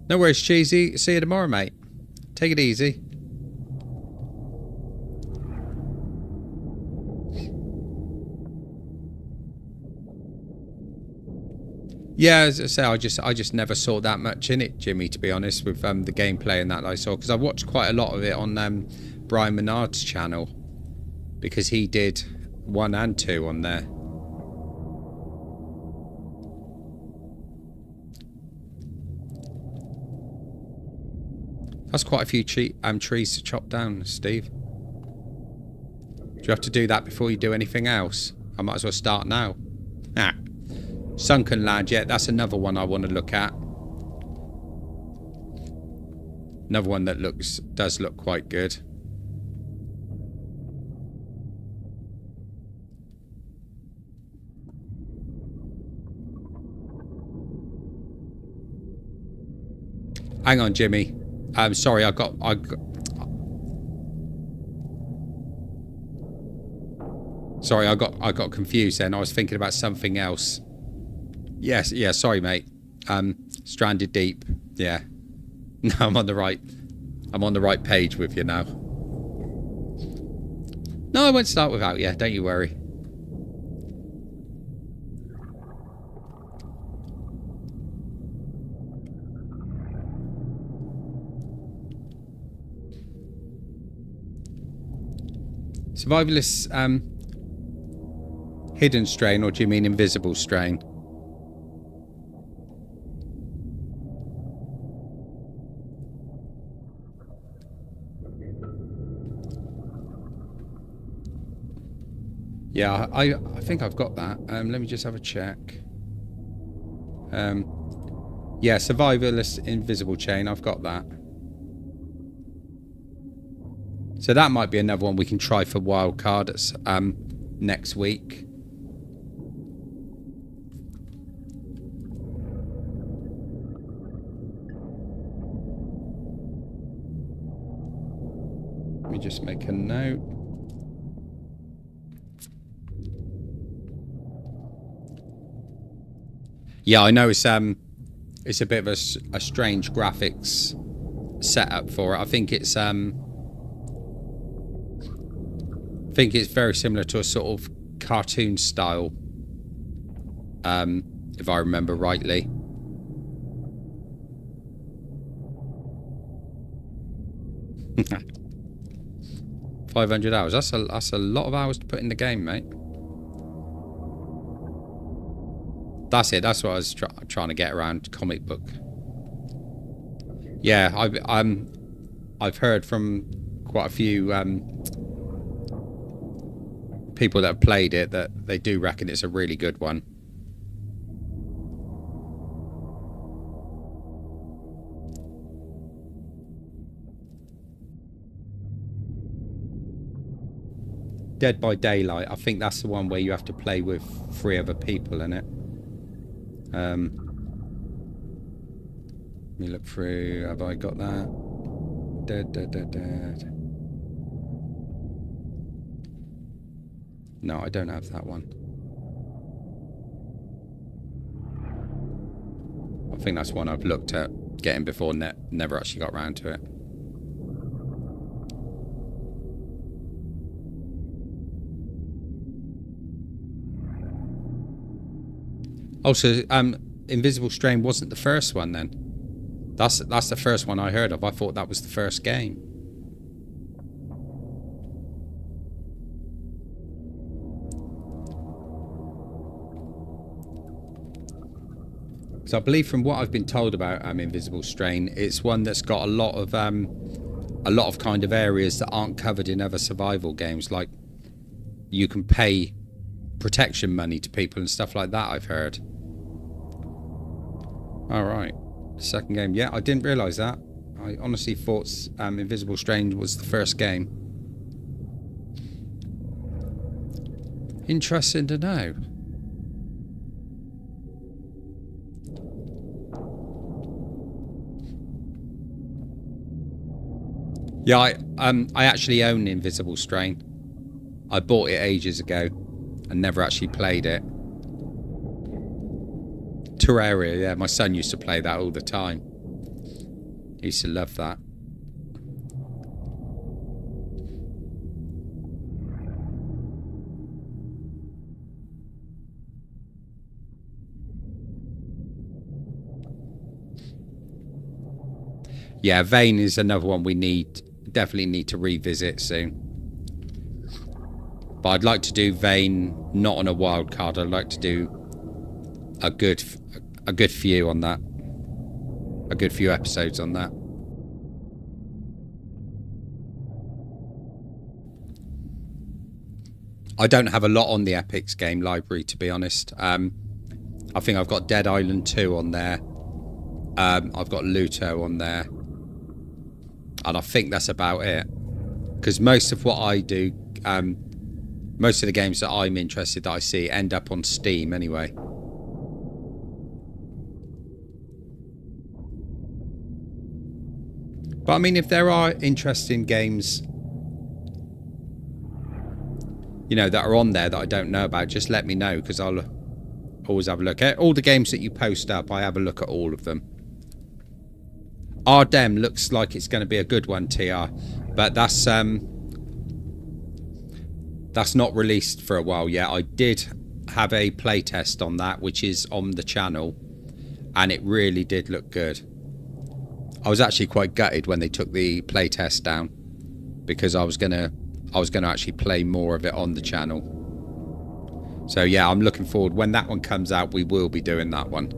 No worries, Cheesy. See you tomorrow, mate. Take it easy. Yeah, as I say, I just never saw that much in it, Jimmy, to be honest, with the gameplay and that I saw, because I watched quite a lot of it on Brian Menard's channel, because he did 1 and 2 on there. That's quite a few trees to chop down, Steve. Do you have to do that before you do anything else? I might as well start now. Ah. Sunken Land, yeah, that's another one I want to look at. Another one that does look quite good. Hang on, Jimmy. I'm sorry, I got Sorry, I got confused then. I was thinking about something else. Yes, yeah, sorry, mate. Stranded Deep. Yeah. No, I'm on the right page with you now. No, I won't start without you, don't you worry. Survivalist, hidden strain, or do you mean invisible strain? Yeah, I think I've got that. Let me just have a check. Yeah, survivalist invisible chain, I've got that. So that might be another one we can try for wildcard next week. Let me just make a note. Yeah, I know it's a bit of a strange graphics setup for it. I think it's very similar to a sort of cartoon style, if I remember rightly. $500 That's a lot of hours to put in the game, mate. That's it. That's what I was trying to get around. Comic book. Yeah, I've heard from quite a few people that have played it that they do reckon it's a really good one. Dead by Daylight, I think that's the one where you have to play with 3 other people in it. Let me look through. Have I got that? Dead. No, I don't have that one. I think that's one I've looked at getting before, never actually got around to it. Also, Invisible Strain wasn't the first one then. That's the first one I heard of. I thought that was the first game. So I believe from what I've been told about Invisible Strain, it's one that's got a lot of kind of areas that aren't covered in other survival games. Like you can pay protection money to people and stuff like that, I've heard. Alright, second game. Yeah, I didn't realise that. I honestly thought Invisible Strain was the first game. Interesting to know. Yeah, I actually own Invisible Strain. I bought it ages ago and never actually played it. Terraria, yeah, my son used to play that all the time. He used to love that. Yeah, Vane is another one we definitely need to revisit soon. But I'd like to do Vane not on a wild card. I'd like to do a good few on that. A good few episodes on that. I don't have a lot on the Epics game library, to be honest. I think I've got Dead Island 2 on there. I've got Luto on there. And I think that's about it. Because most of what I do, most of the games that I'm interested that I see end up on Steam anyway. But I mean, if there are interesting games, you know, that are on there that I don't know about, just let me know, because I'll always have a look at all the games that you post up. I have a look at all of them. Ardem looks like it's going to be a good one, TR, but that's not released for a while yet. I did have a playtest on that, which is on the channel, and it really did look good. I was actually quite gutted when they took the playtest down, because I was gonna actually play more of it on the channel. So yeah, I'm looking forward. When that one comes out, we will be doing that one.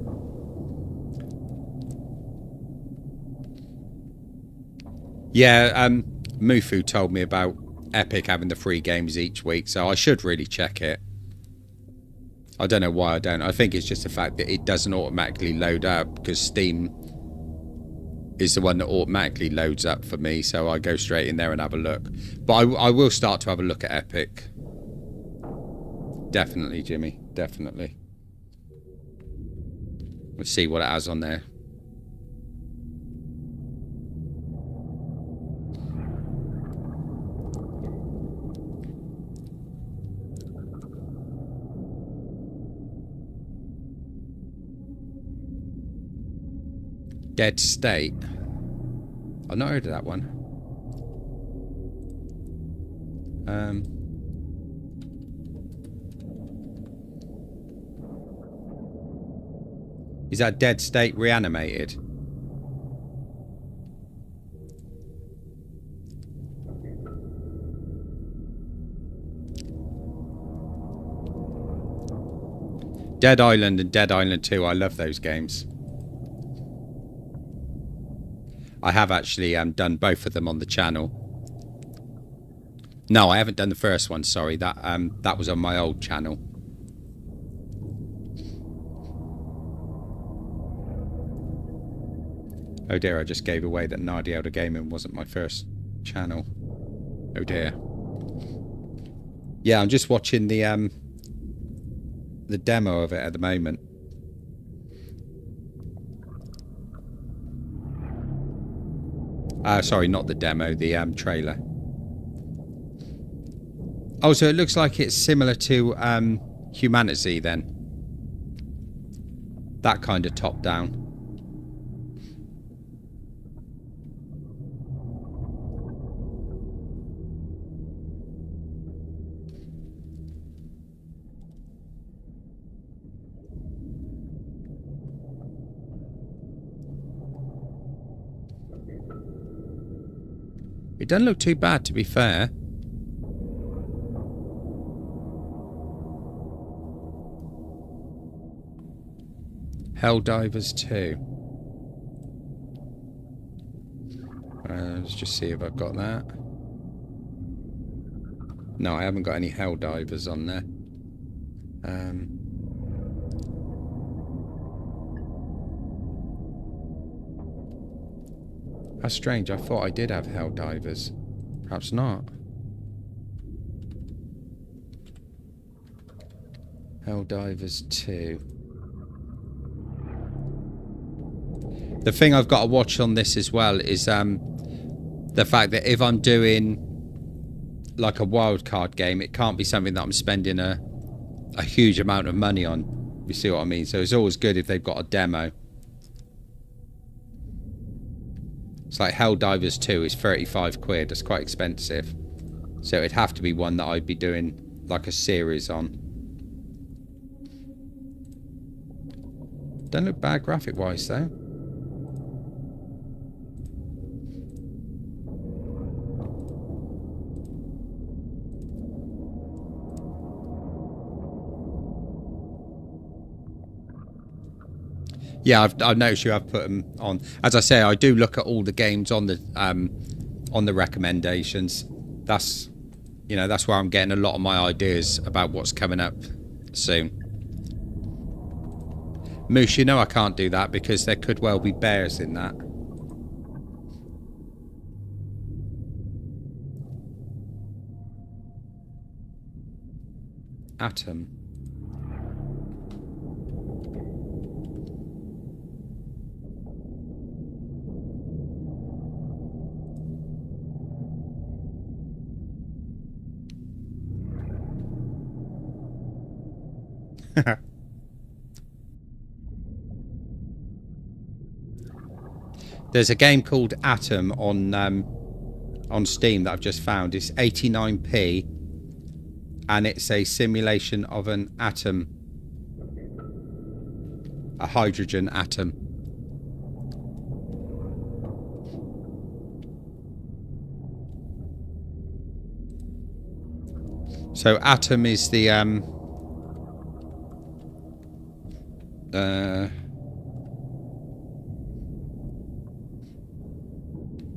Yeah, Mufu told me about Epic having the free games each week, so I should really check it. I don't know why I don't. I think it's just the fact that it doesn't automatically load up, because Steam is the one that automatically loads up for me, so I go straight in there and have a look. But I will start to have a look at Epic. Definitely, Jimmy. Definitely. Let's see what it has on there. Dead State. I've not heard of that one. Is that Dead State Reanimated? Dead Island and Dead Island 2, I love those games. I have actually done both of them on the channel. No, I haven't done the first one, sorry. That was on my old channel. Oh dear, I just gave away that Nadia Elder Gaming wasn't my first channel. Oh dear. Yeah, I'm just watching the demo of it at the moment. Sorry, not the demo, the trailer. Oh, so it looks like it's similar to Humanity then. That kind of top down. It doesn't look too bad, to be fair. Helldivers 2. Let's just see if I've got that. No, I haven't got any Helldivers on there. How strange, I thought I did have Helldivers. Perhaps not. Helldivers 2. The thing I've got to watch on this as well is the fact that if I'm doing like a wildcard game, it can't be something that I'm spending a huge amount of money on. You see what I mean? So it's always good if they've got a demo. It's like Helldivers 2 is 35 quid. It's quite expensive. So it'd have to be one that I'd be doing like a series on. Don't look bad graphic wise though. Yeah, I've noticed you have put them on. As I say, I do look at all the games on the recommendations. That's, you know, that's where I'm getting a lot of my ideas about what's coming up soon. Moose, you know I can't do that because there could well be bears in that. Atom. There's a game called Atom on Steam that I've just found. It's 89p, and it's a simulation of an atom, a hydrogen atom. So Atom is the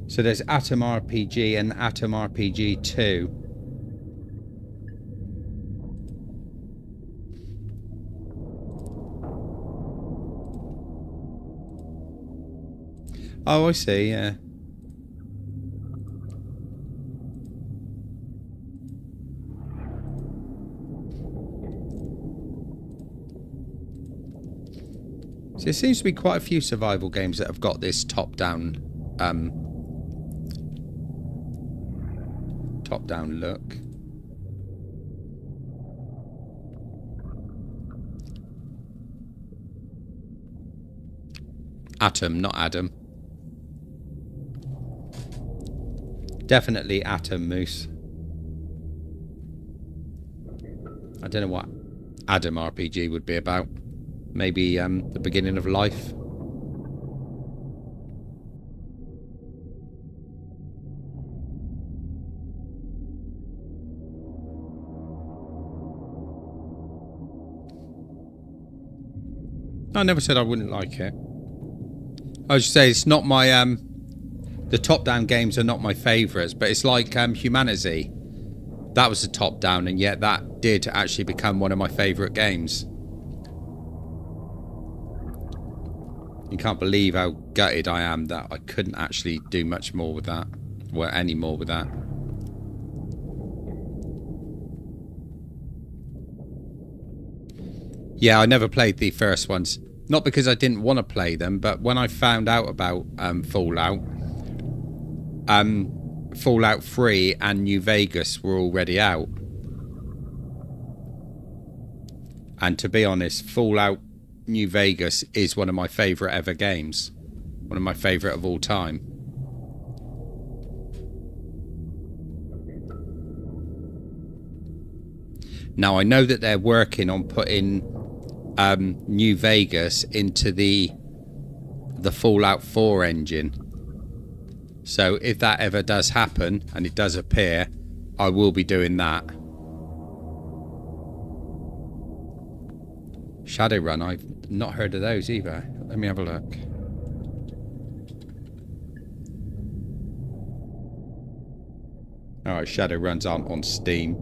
so there's Atom RPG and Atom RPG 2. Oh, I see, yeah. So there seems to be quite a few survival games that have got this top-down look. Atom, not Adam. Definitely Atom, Moose. I don't know what Adam RPG would be about. Maybe the beginning of life. I never said I wouldn't like it. I would say it's not my the top-down games are not my favourites, but it's like Humanity. That was a top-down, and yet that did actually become one of my favourite games. You can't believe how gutted I am that I couldn't actually do much more with that. Well, any more with that. Yeah, I never played the first ones. Not because I didn't want to play them, but when I found out about Fallout, Fallout 3 and New Vegas were already out. And to be honest, Fallout New Vegas is one of my favourite ever games. One of my favourite of all time. Now I know that they're working on putting New Vegas into the Fallout 4 engine. So if that ever does happen, and it does appear, I will be doing that. Shadowrun, I've not heard of those either. Let me have a look. Alright, Shadowruns aren't on Steam.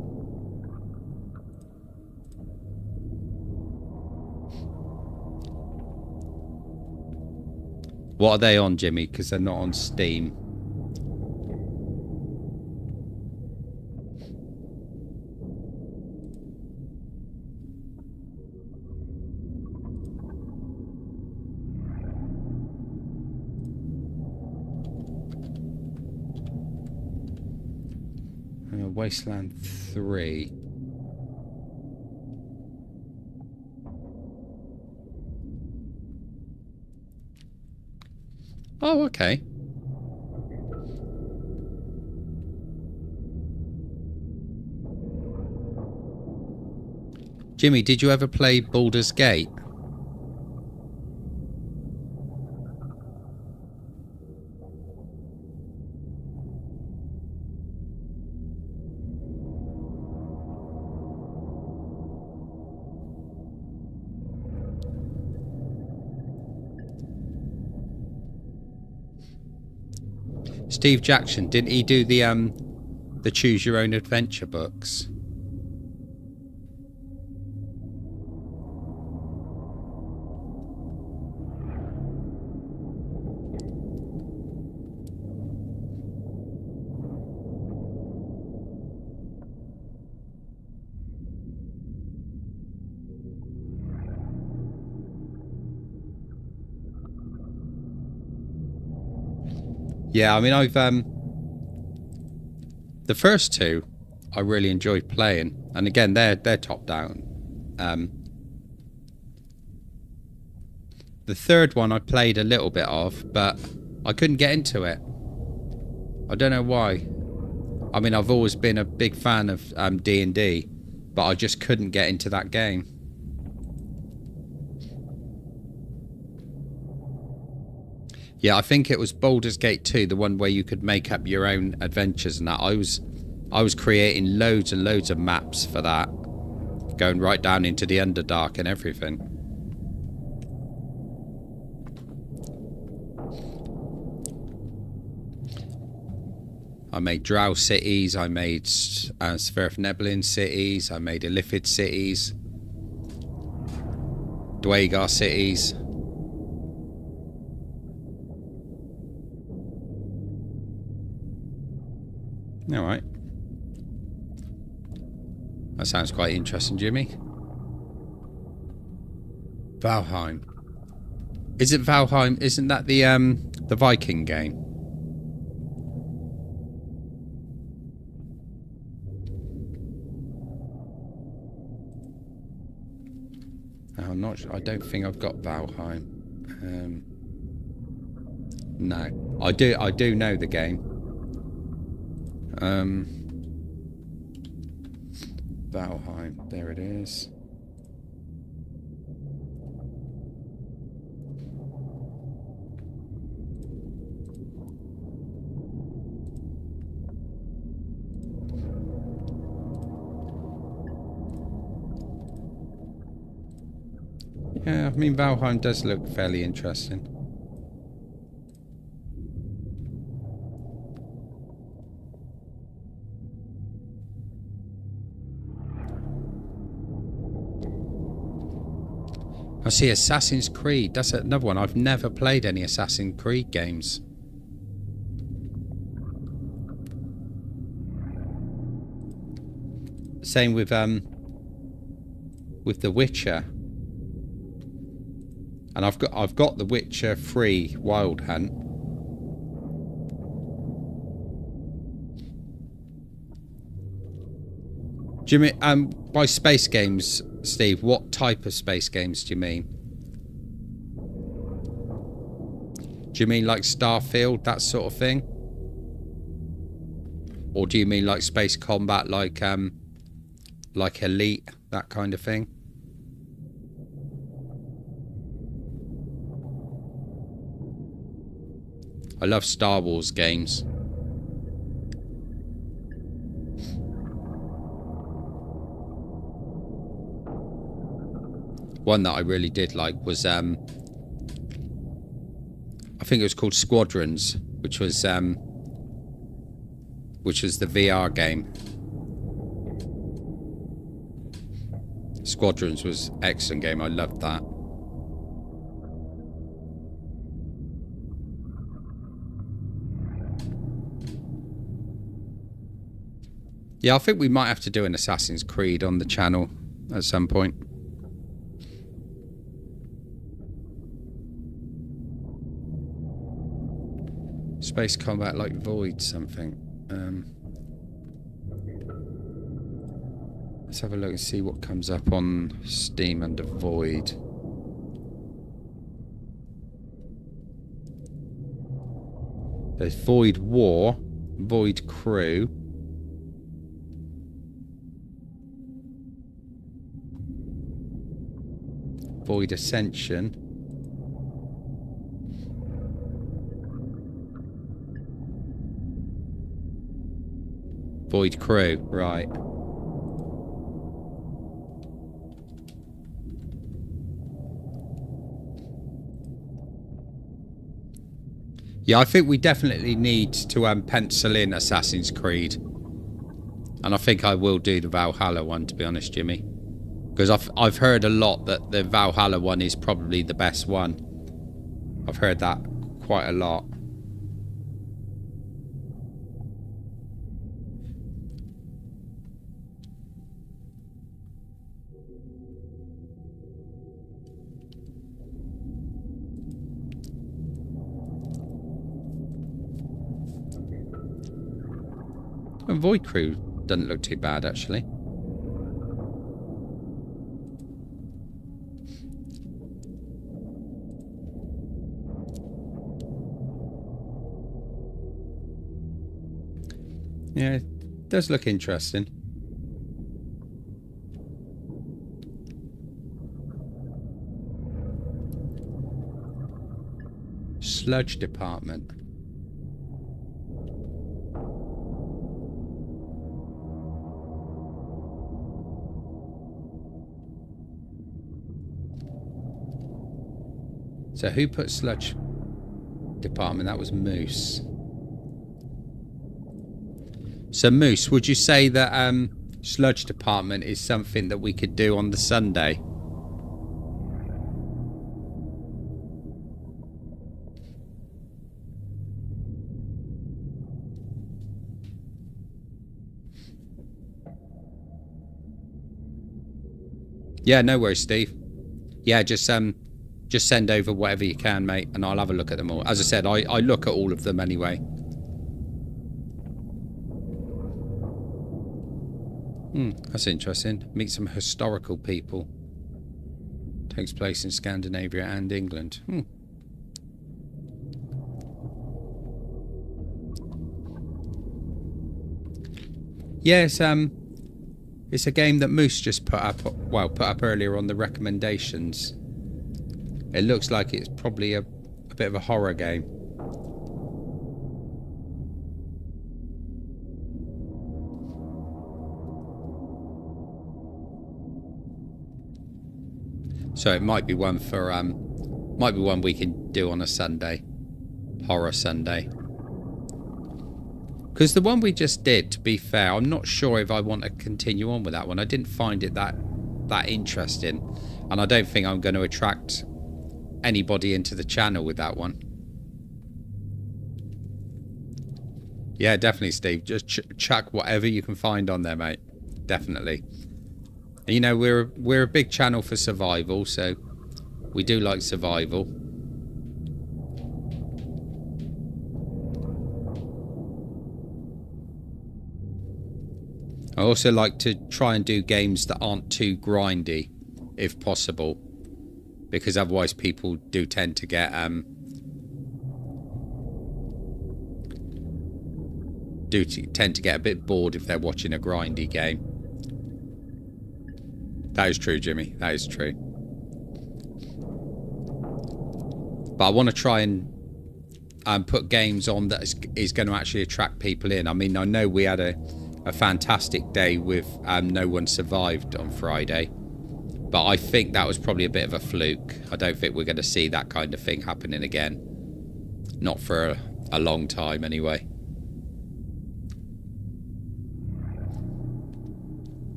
What are they on, Jimmy? Because they're not on Steam. Wasteland 3. Oh, okay. Jimmy, did you ever play Baldur's Gate? Steve Jackson, didn't he do the Choose Your Own Adventure books? Yeah, I mean, I've the first two I really enjoyed playing, and again they're top down. The third one I played a little bit of, but I couldn't get into it. I don't know why. I mean, I've always been a big fan of D&D, but I just couldn't get into that game. Yeah, I think it was Baldur's Gate 2, the one where you could make up your own adventures and that. I was creating loads and loads of maps for that, going right down into the Underdark and everything. I made Drow cities, I made Sverfneblin cities, I made Illithid cities, Dwagar cities. Alright. That sounds quite interesting, Jimmy. Valheim. Is it Valheim? Isn't that the Viking game? I'm not sure. I don't think I've got Valheim. No. I do know the game. Valheim, there it is. Yeah, I mean Valheim does look fairly interesting. I see Assassin's Creed. That's another one. I've never played any Assassin's Creed games. Same with The Witcher. And I've got The Witcher 3 Wild Hunt. Jimmy, by space games, Steve, what type of space games do you mean? Do you mean like Starfield, that sort of thing? Or do you mean like space combat, like Elite, that kind of thing? I love Star Wars games. One that I really did like was I think it was called Squadrons, which was the VR game. Squadrons was an excellent game. I loved that. Yeah, I think we might have to do an Assassin's Creed on the channel at some point. Space combat like Void something. Let's have a look and see what comes up on Steam under Void. There's Void War, Void Crew. Void Ascension. Void Crew, right. Yeah, I think we definitely need to pencil in Assassin's Creed. And I think I will do the Valhalla one, to be honest, Jimmy. Because I've heard a lot that the Valhalla one is probably the best one. I've heard that quite a lot. And Void Crew doesn't look too bad, actually. Yeah, it does look interesting. Sludge department. So who put sludge department? That was Moose. So Moose, would you say that sludge department is something that we could do on the Sunday? Yeah, no worries, Steve. Yeah, just send over whatever you can, mate, and I'll have a look at them all. As I said, I look at all of them anyway. That's interesting. Meet some historical people. Takes place in Scandinavia and England. Yes, it's a game that Moose just put up earlier on the recommendations. It looks like it's probably a bit of a horror game. So it might be one for might be one we can do on a Sunday. Horror Sunday. Because the one we just did, to be fair, I'm not sure if I want to continue on with that one. I didn't find it that interesting. And I don't think I'm going to attract anybody into the channel with that one. Yeah, definitely, Steve. Just chuck whatever you can find on there, mate. Definitely. And, you know, we're a big channel for survival, so we do like survival. I also like to try and do games that aren't too grindy, if possible, because otherwise people do tend to get tend to get a bit bored if they're watching a grindy game. That is true, Jimmy. That is true. But I want to try and put games on that is going to actually attract people in. I mean, I know we had a fantastic day with No One Survived on Friday, but I think that was probably a bit of a fluke. I don't think we're going to see that kind of thing happening again. Not for a long time anyway.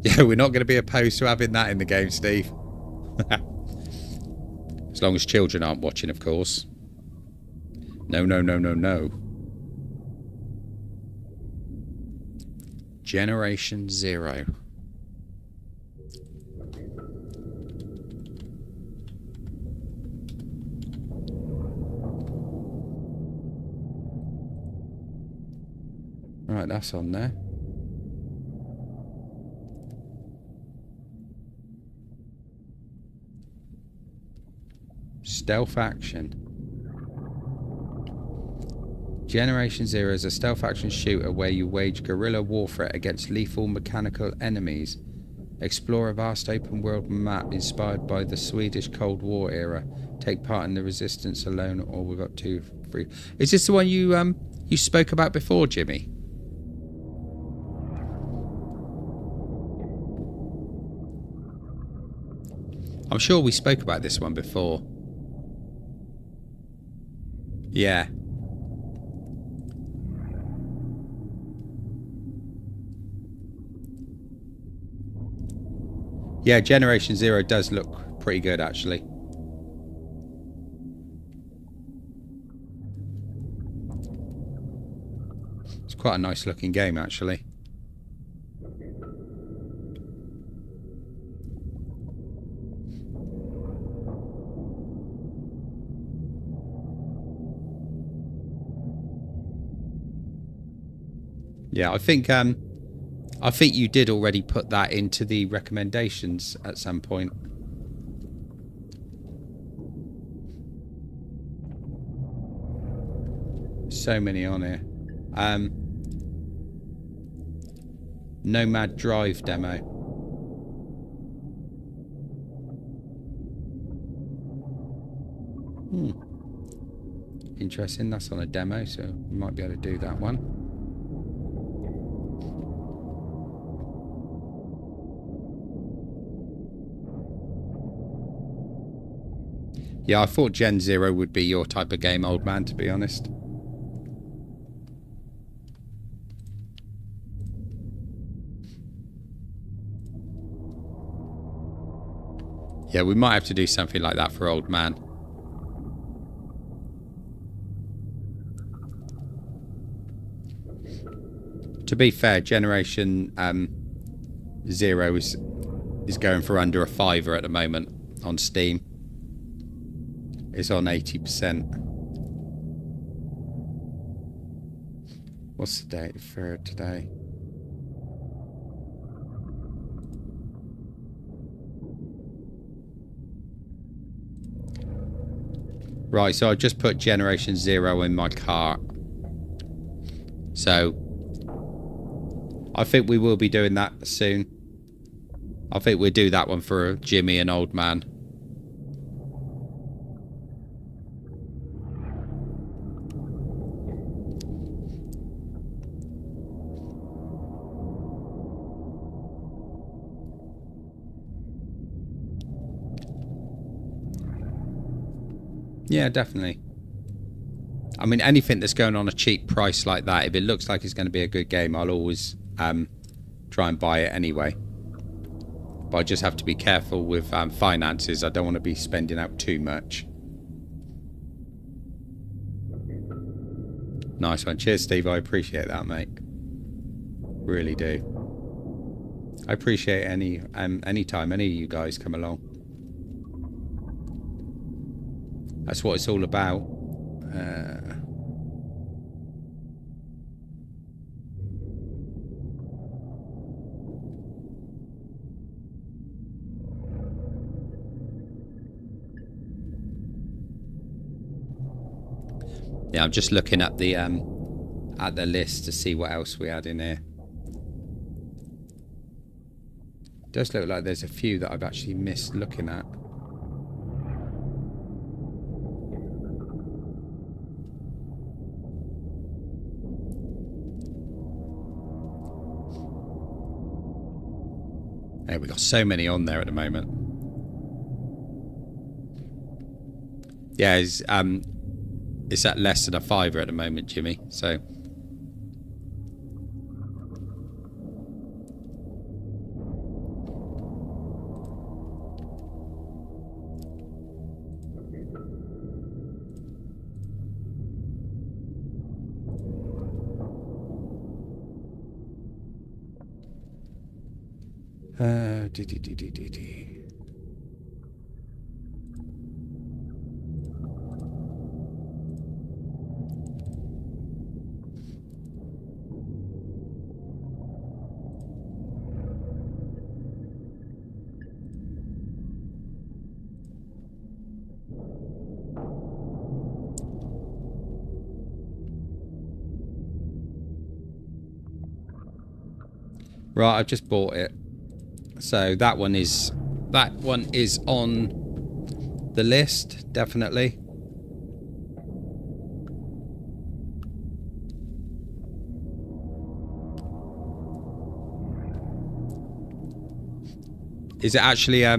Yeah, we're not going to be opposed to having that in the game, Steve. As long as children aren't watching, of course. No, no, no, no, no. Generation Zero. Right, that's on there. Stealth action. Generation Zero is a stealth action shooter where you wage guerrilla warfare against lethal mechanical enemies. Explore a vast open world map inspired by the Swedish Cold War era. Take part in the resistance alone or we've got 2 free. Is this the one you spoke about before, Jimmy? I'm sure we spoke about this one before. Yeah. Yeah, Generation Zero does look pretty good, actually. It's quite a nice looking game, actually. Yeah, I think you did already put that into the recommendations at some point. So many on here. Nomad Drive demo. Interesting, that's on a demo, so we might be able to do that one. Yeah, I thought Gen Zero would be your type of game, old man, to be honest. Yeah, we might have to do something like that for old man. To be fair, Generation Zero is going for under a £5 at the moment on Steam. It's on 80%. What's the date for today? Right, so I just put Generation Zero in my cart. So I think we will be doing that soon. I think we'll do that one for Jimmy and old man. Yeah, definitely. I mean, anything that's going on a cheap price like that, if it looks like it's going to be a good game, I'll always try and buy it anyway. But I just have to be careful with finances. I don't want to be spending out too much. Nice one. Cheers, Steve. I appreciate that, mate. Really do. I appreciate any time any of you guys come along. That's what it's all about. Yeah, I'm just looking at the list to see what else we had in here. It does look like there's a few that I've actually missed looking at. Yeah, we've got so many on there at the moment. Yeah, it's at less than a £5 at the moment, Jimmy. So right, I've just bought it. So that one is on the list, definitely. Is it actually a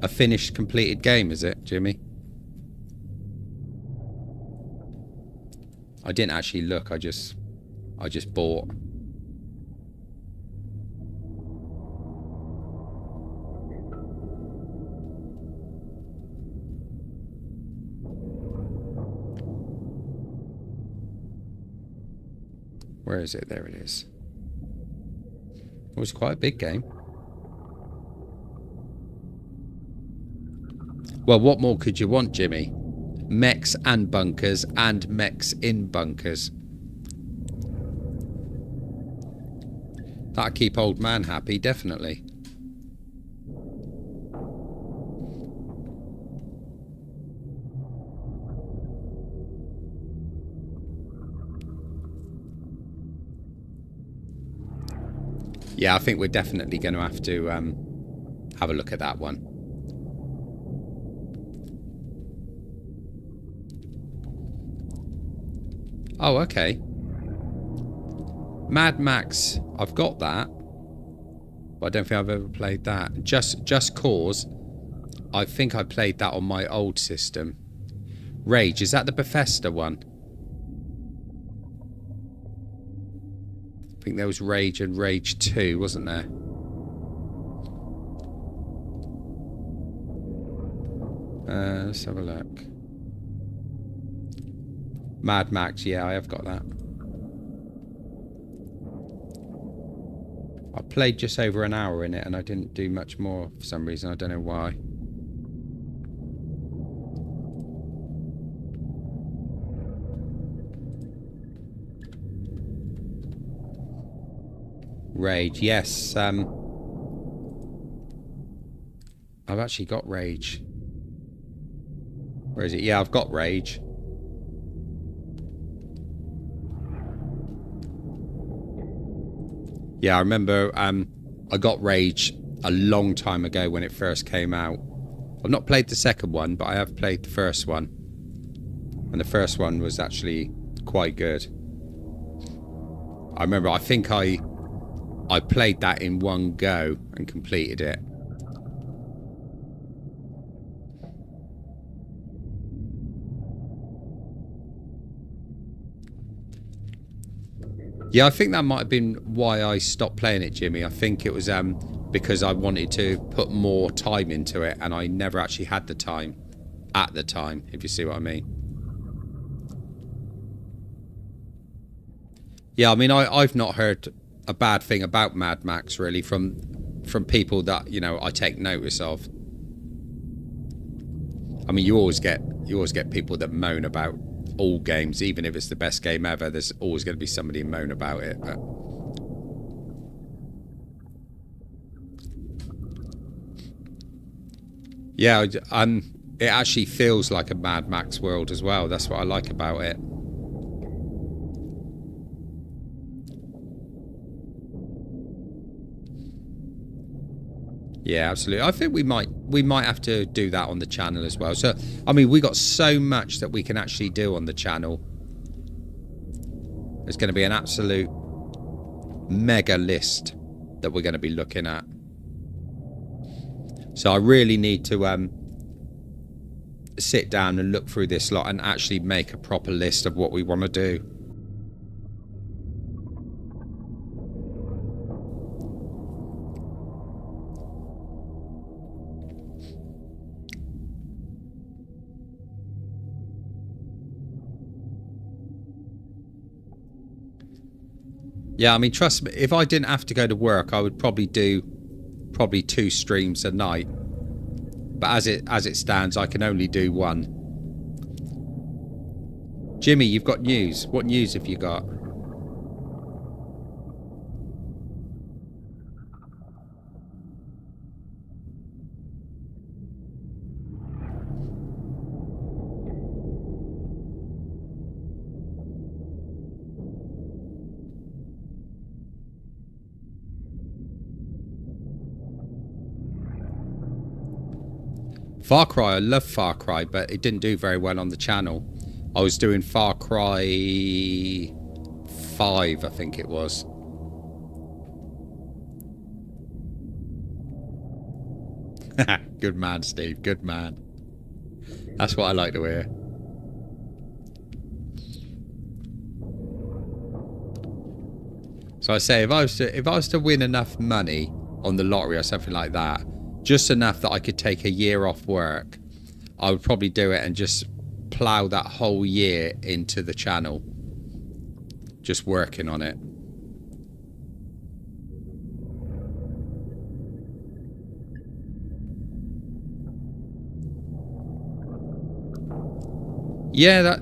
finished, completed game, is it, Jimmy? I didn't actually look, I just bought. Where is it? There it is. It was quite a big game. Well, what more could you want, Jimmy? Mechs and bunkers and mechs in bunkers. That'll keep old man happy, definitely. Yeah, I think we're definitely going to have a look at that one. Oh, okay. Mad Max, I've got that. But I don't think I've ever played that. Just Cause, I think I played that on my old system. Rage, is that the Bethesda one? I think there was Rage and Rage 2, wasn't there? Let's have a look. Mad Max, yeah, I have got that. I played just over an hour in it and I didn't do much more for some reason. I don't know why. Rage, yes. I've actually got Rage. Where is it? Yeah, I've got Rage. Yeah, I remember I got Rage a long time ago when it first came out. I've not played the second one, but I have played the first one. And the first one was actually quite good. I remember, I think I played that in one go and completed it. Yeah, I think that might have been why I stopped playing it, Jimmy. I think it was because I wanted to put more time into it and I never actually had the time at the time, if you see what I mean. Yeah, I mean, I've not heard a bad thing about Mad Max really from people that, you know, I take notice of. I mean, you always get people that moan about all games, even if it's the best game ever. There's always going to be somebody moan about it. But yeah, it actually feels like a Mad Max world as well. That's what I like about it. Yeah, absolutely. I think we might have to do that on the channel as well. So, I mean, we got so much that we can actually do on the channel. There's going to be an absolute mega list that we're going to be looking at. So I really need to sit down and look through this lot and actually make a proper list of what we want to do. Yeah, I mean, trust me, if I didn't have to go to work, I would probably do 2 streams a night. But as it stands, I can only do 1. Jimmy, you've got news. What news have you got? Far Cry, I love Far Cry, but it didn't do very well on the channel. I was doing Far Cry 5, I think it was. Good man, Steve, good man. That's what I like to hear. So I say, if I was to win enough money on the lottery or something like that, just enough that I could take a year off work, I would probably do it and just plough that whole year into the channel. just working on it. Yeah, that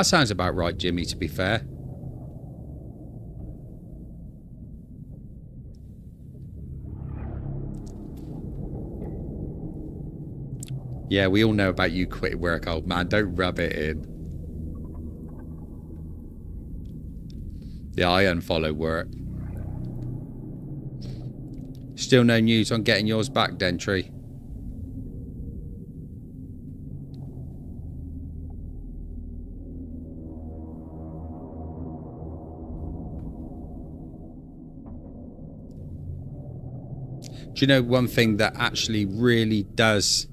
sounds about right, Jimmy, to be fair. Yeah, we all know about you quitting work, old man. Don't rub it in. Yeah, I unfollow work. Still no news on getting yours back, Dentry. Do you know one thing that actually really does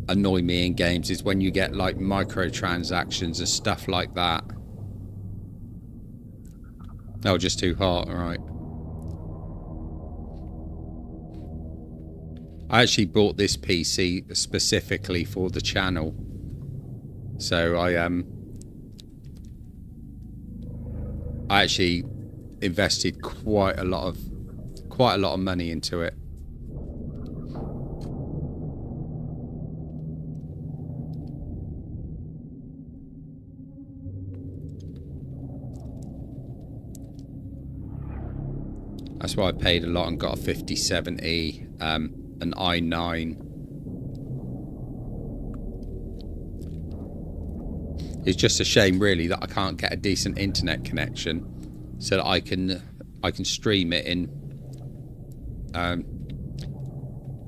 annoy me in games is when you get like microtransactions and stuff like that. Oh, just too hot, alright. I actually bought this PC specifically for the channel. So I actually invested quite a lot of money into it. That's why I paid a lot and got a 5070, an i9. It's just a shame, really, that I can't get a decent internet connection so that I can stream it in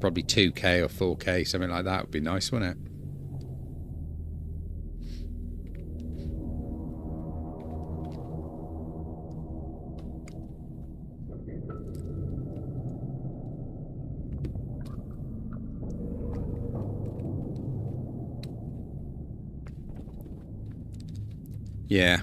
probably 2K or 4K, something like that would be nice, wouldn't it? Yeah.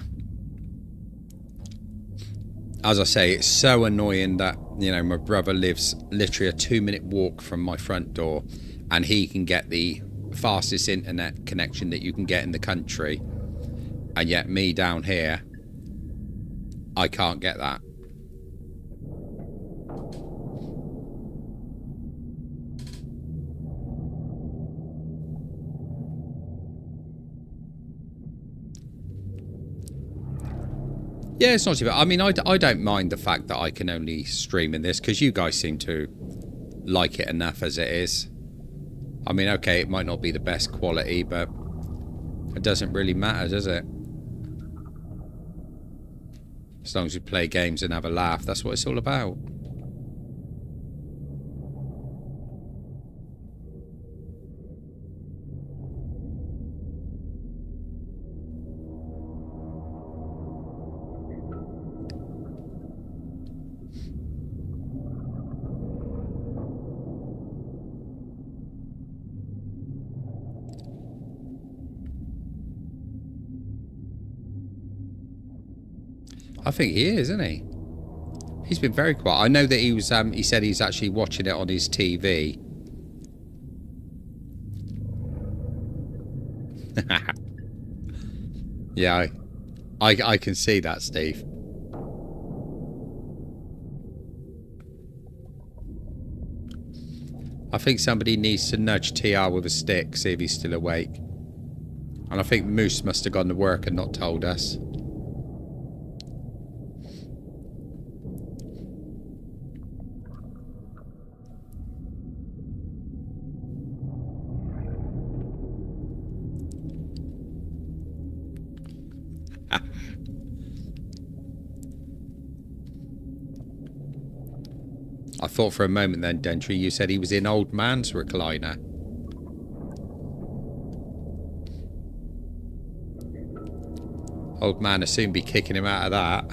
As I say, it's so annoying that, you know, my brother lives literally a 2-minute walk from my front door and he can get the fastest internet connection that you can get in the country. And yet me down here, I can't get that. Yeah, it's not too bad. I mean, I don't mind the fact that I can only stream in this because you guys seem to like it enough as it is. I mean, okay, it might not be the best quality, but it doesn't really matter, does it? As long as you play games and have a laugh, that's what it's all about. I think he is, isn't he? He's been very quiet. I know that he was. He said he's actually watching it on his TV. Yeah, I can see that, Steve. I think somebody needs to nudge TR with a stick, see if he's still awake. And I think Moose must have gone to work and not told us. I thought for a moment then, Dentry, you said he was in old man's recliner. Old man will soon be kicking him out of that.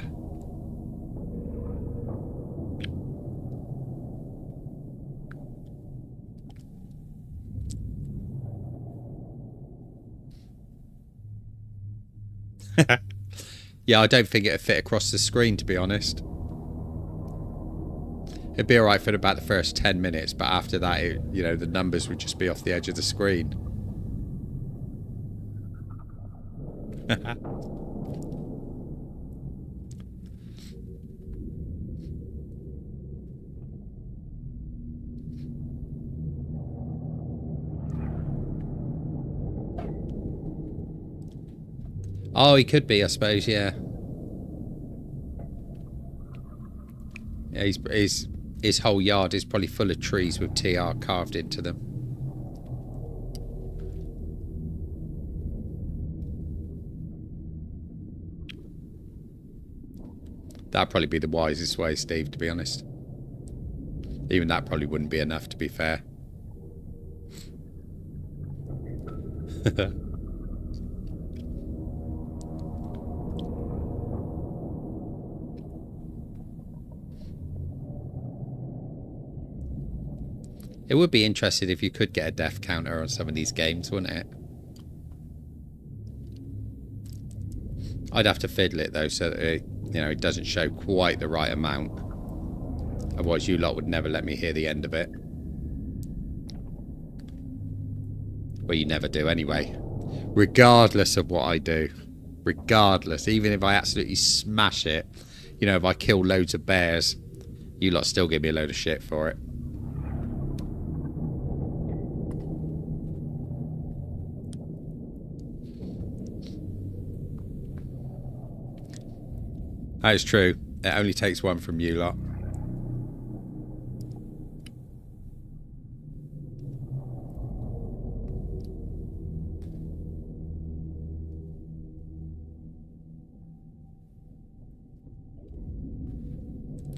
Yeah, I don't think it'd fit across the screen, to be honest. It'd be alright for about the first 10 minutes, but after that, you know, the numbers would just be off the edge of the screen. Oh, he could be, I suppose, yeah. Yeah, his whole yard is probably full of trees with TR carved into them. That'd probably be the wisest way, Steve, to be honest. Even that probably wouldn't be enough, to be fair. It would be interesting if you could get a death counter on some of these games, wouldn't it? I'd have to fiddle it though, so that it, you know, it doesn't show quite the right amount. Otherwise, you lot would never let me hear the end of it. Well, you never do anyway. Regardless of what I do. Regardless. Even if I absolutely smash it. You know, if I kill loads of bears, you lot still give me a load of shit for it. That is true. It only takes one from you lot.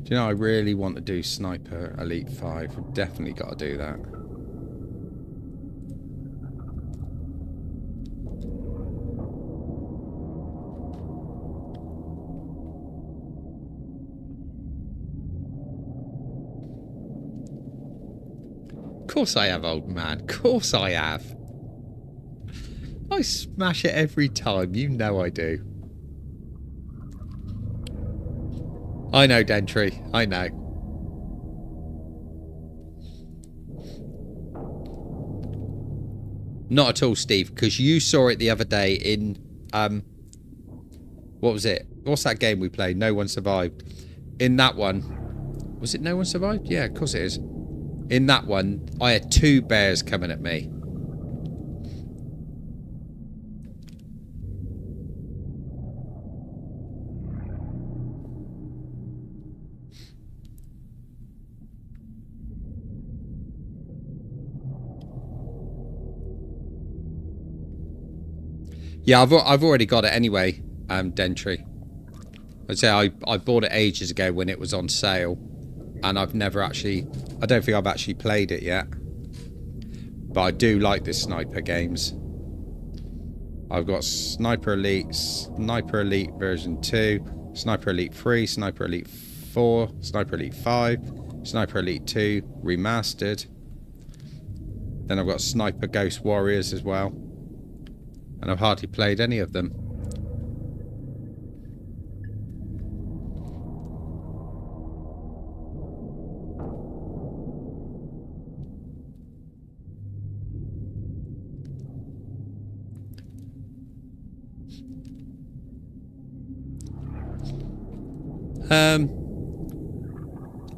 Do you know, I really want to do Sniper Elite 5. I've definitely got to do that. Of course I have, old man. Of course I have. I smash it every time. You know I do. I know, Dentry. I know. Not at all, Steve, because you saw it the other day in... what was it? What's that game we played? No One Survived. In that one... Was it No One Survived? Yeah, of course it is. In that one, I had 2 bears coming at me. Yeah, I've already got it anyway, Dentry. I'd say I bought it ages ago when it was on sale. And I've never actually... I don't think I've actually played it yet. But I do like the sniper games. I've got Sniper Elite version 2, Sniper Elite 3, Sniper Elite 4, Sniper Elite 5, Sniper Elite 2 remastered. Then I've got Sniper Ghost Warriors as well. And I've hardly played any of them.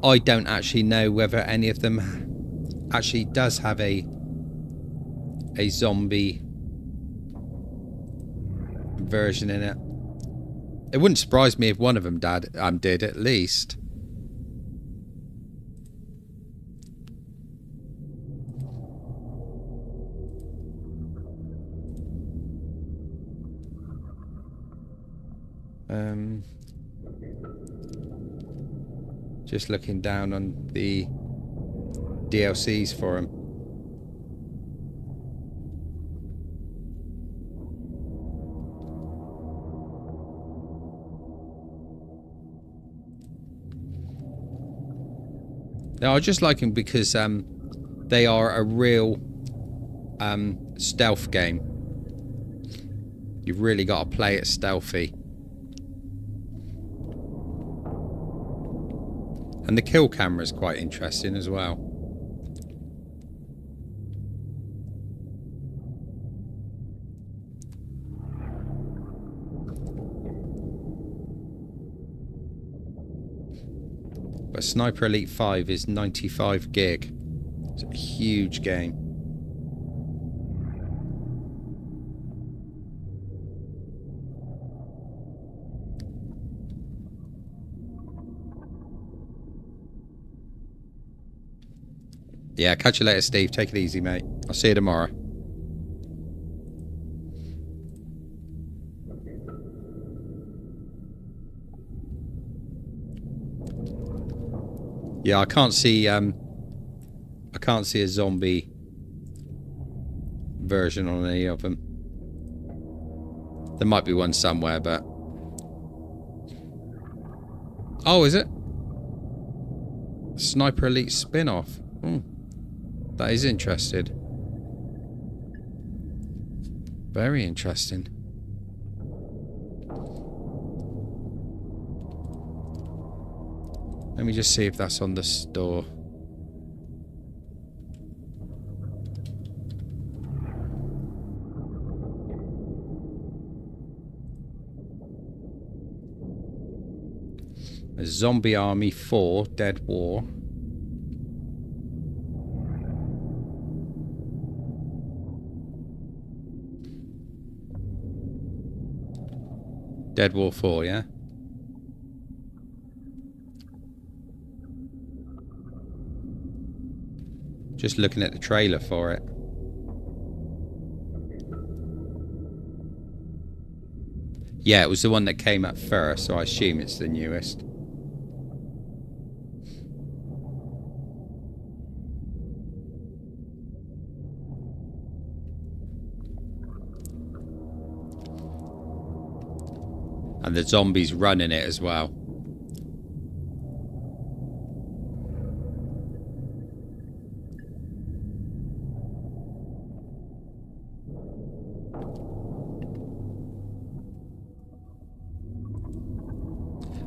I don't actually know whether any of them actually does have a zombie version in it. It wouldn't surprise me if one of them did at least. Just looking down on the DLCs for him. Now I just like them because they are a real stealth game. You've really got to play it stealthy. And the kill camera is quite interesting as well. But Sniper Elite 5 is 95 gig. It's a huge game. Yeah, catch you later, Steve. Take it easy, mate. I'll see you tomorrow. Yeah, I can't see a zombie version on any of them. There might be one somewhere, but... Oh, is it? Sniper Elite spin-off. That is interesting. Very interesting. Let me just see if that's on the store. Zombie Army 4, Dead War. Dead War 4, yeah? Just looking at the trailer for it. Yeah, it was the one that came up first, so I assume it's the newest. And the zombies running it as well.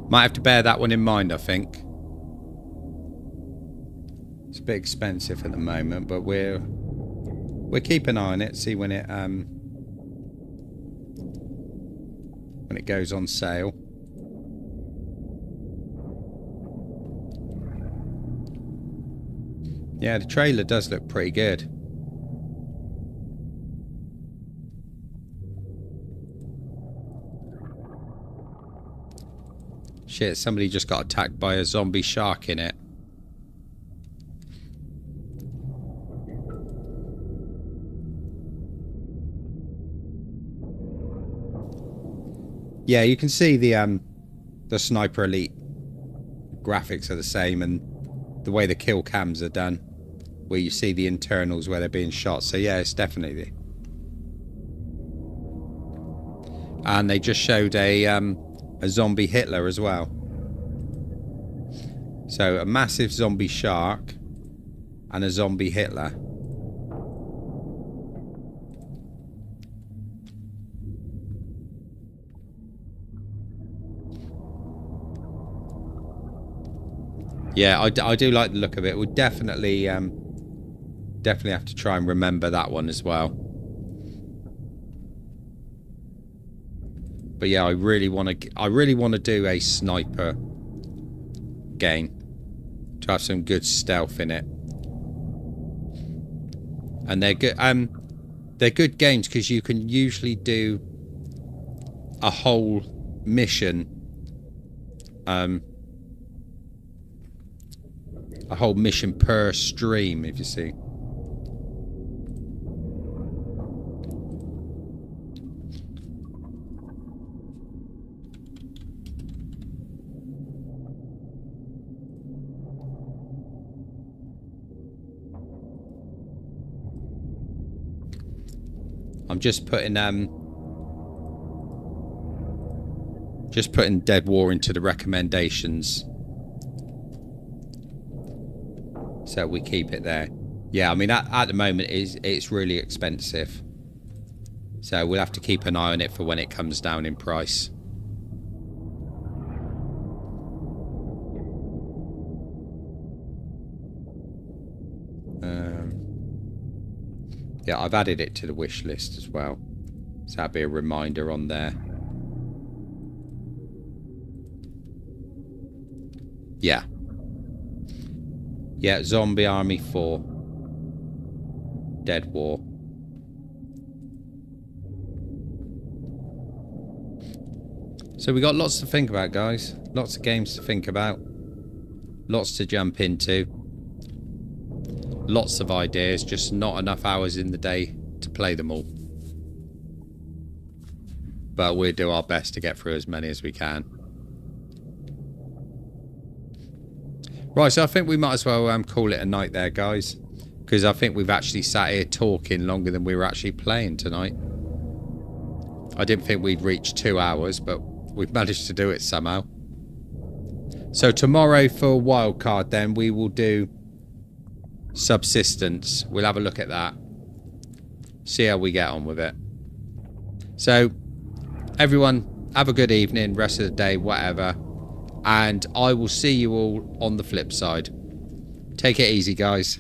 Might have to bear that one in mind, I think. It's a bit expensive at the moment, but we'll keep an eye on it, see when it goes on sale. Yeah, the trailer does look pretty good. Shit, somebody just got attacked by a zombie shark in it. Yeah, you can see the Sniper Elite graphics are the same, and the way the kill cams are done, where you see the internals where they're being shot. So yeah, it's definitely. And they just showed a zombie Hitler as well. So a massive zombie shark and a zombie Hitler. Yeah, I do like the look of it. We'll definitely have to try and remember that one as well. But yeah, I really want to do a sniper game to have some good stealth in it. And they're good games because you can usually do a whole mission per stream, if you see. I'm just putting Dead War into the recommendations, so we keep it there. Yeah, I mean at the moment it's really expensive, so we'll have to keep an eye on it for when it comes down in price. Yeah, I've added it to the wish list as well, so that'll be a reminder on there. Yeah. Yeah, Zombie Army 4. Dead War. So we got lots to think about, guys. Lots of games to think about. Lots to jump into. Lots of ideas, just not enough hours in the day to play them all. But we'll do our best to get through as many as we can. Right, so I think we might as well call it a night there, guys. Because I think we've actually sat here talking longer than we were actually playing tonight. I didn't think we'd reach 2 hours, but we've managed to do it somehow. So tomorrow for wildcard then, we will do subsistence. We'll have a look at that. See how we get on with it. So, everyone, have a good evening, rest of the day, whatever. And I will see you all on the flip side. Take it easy, guys.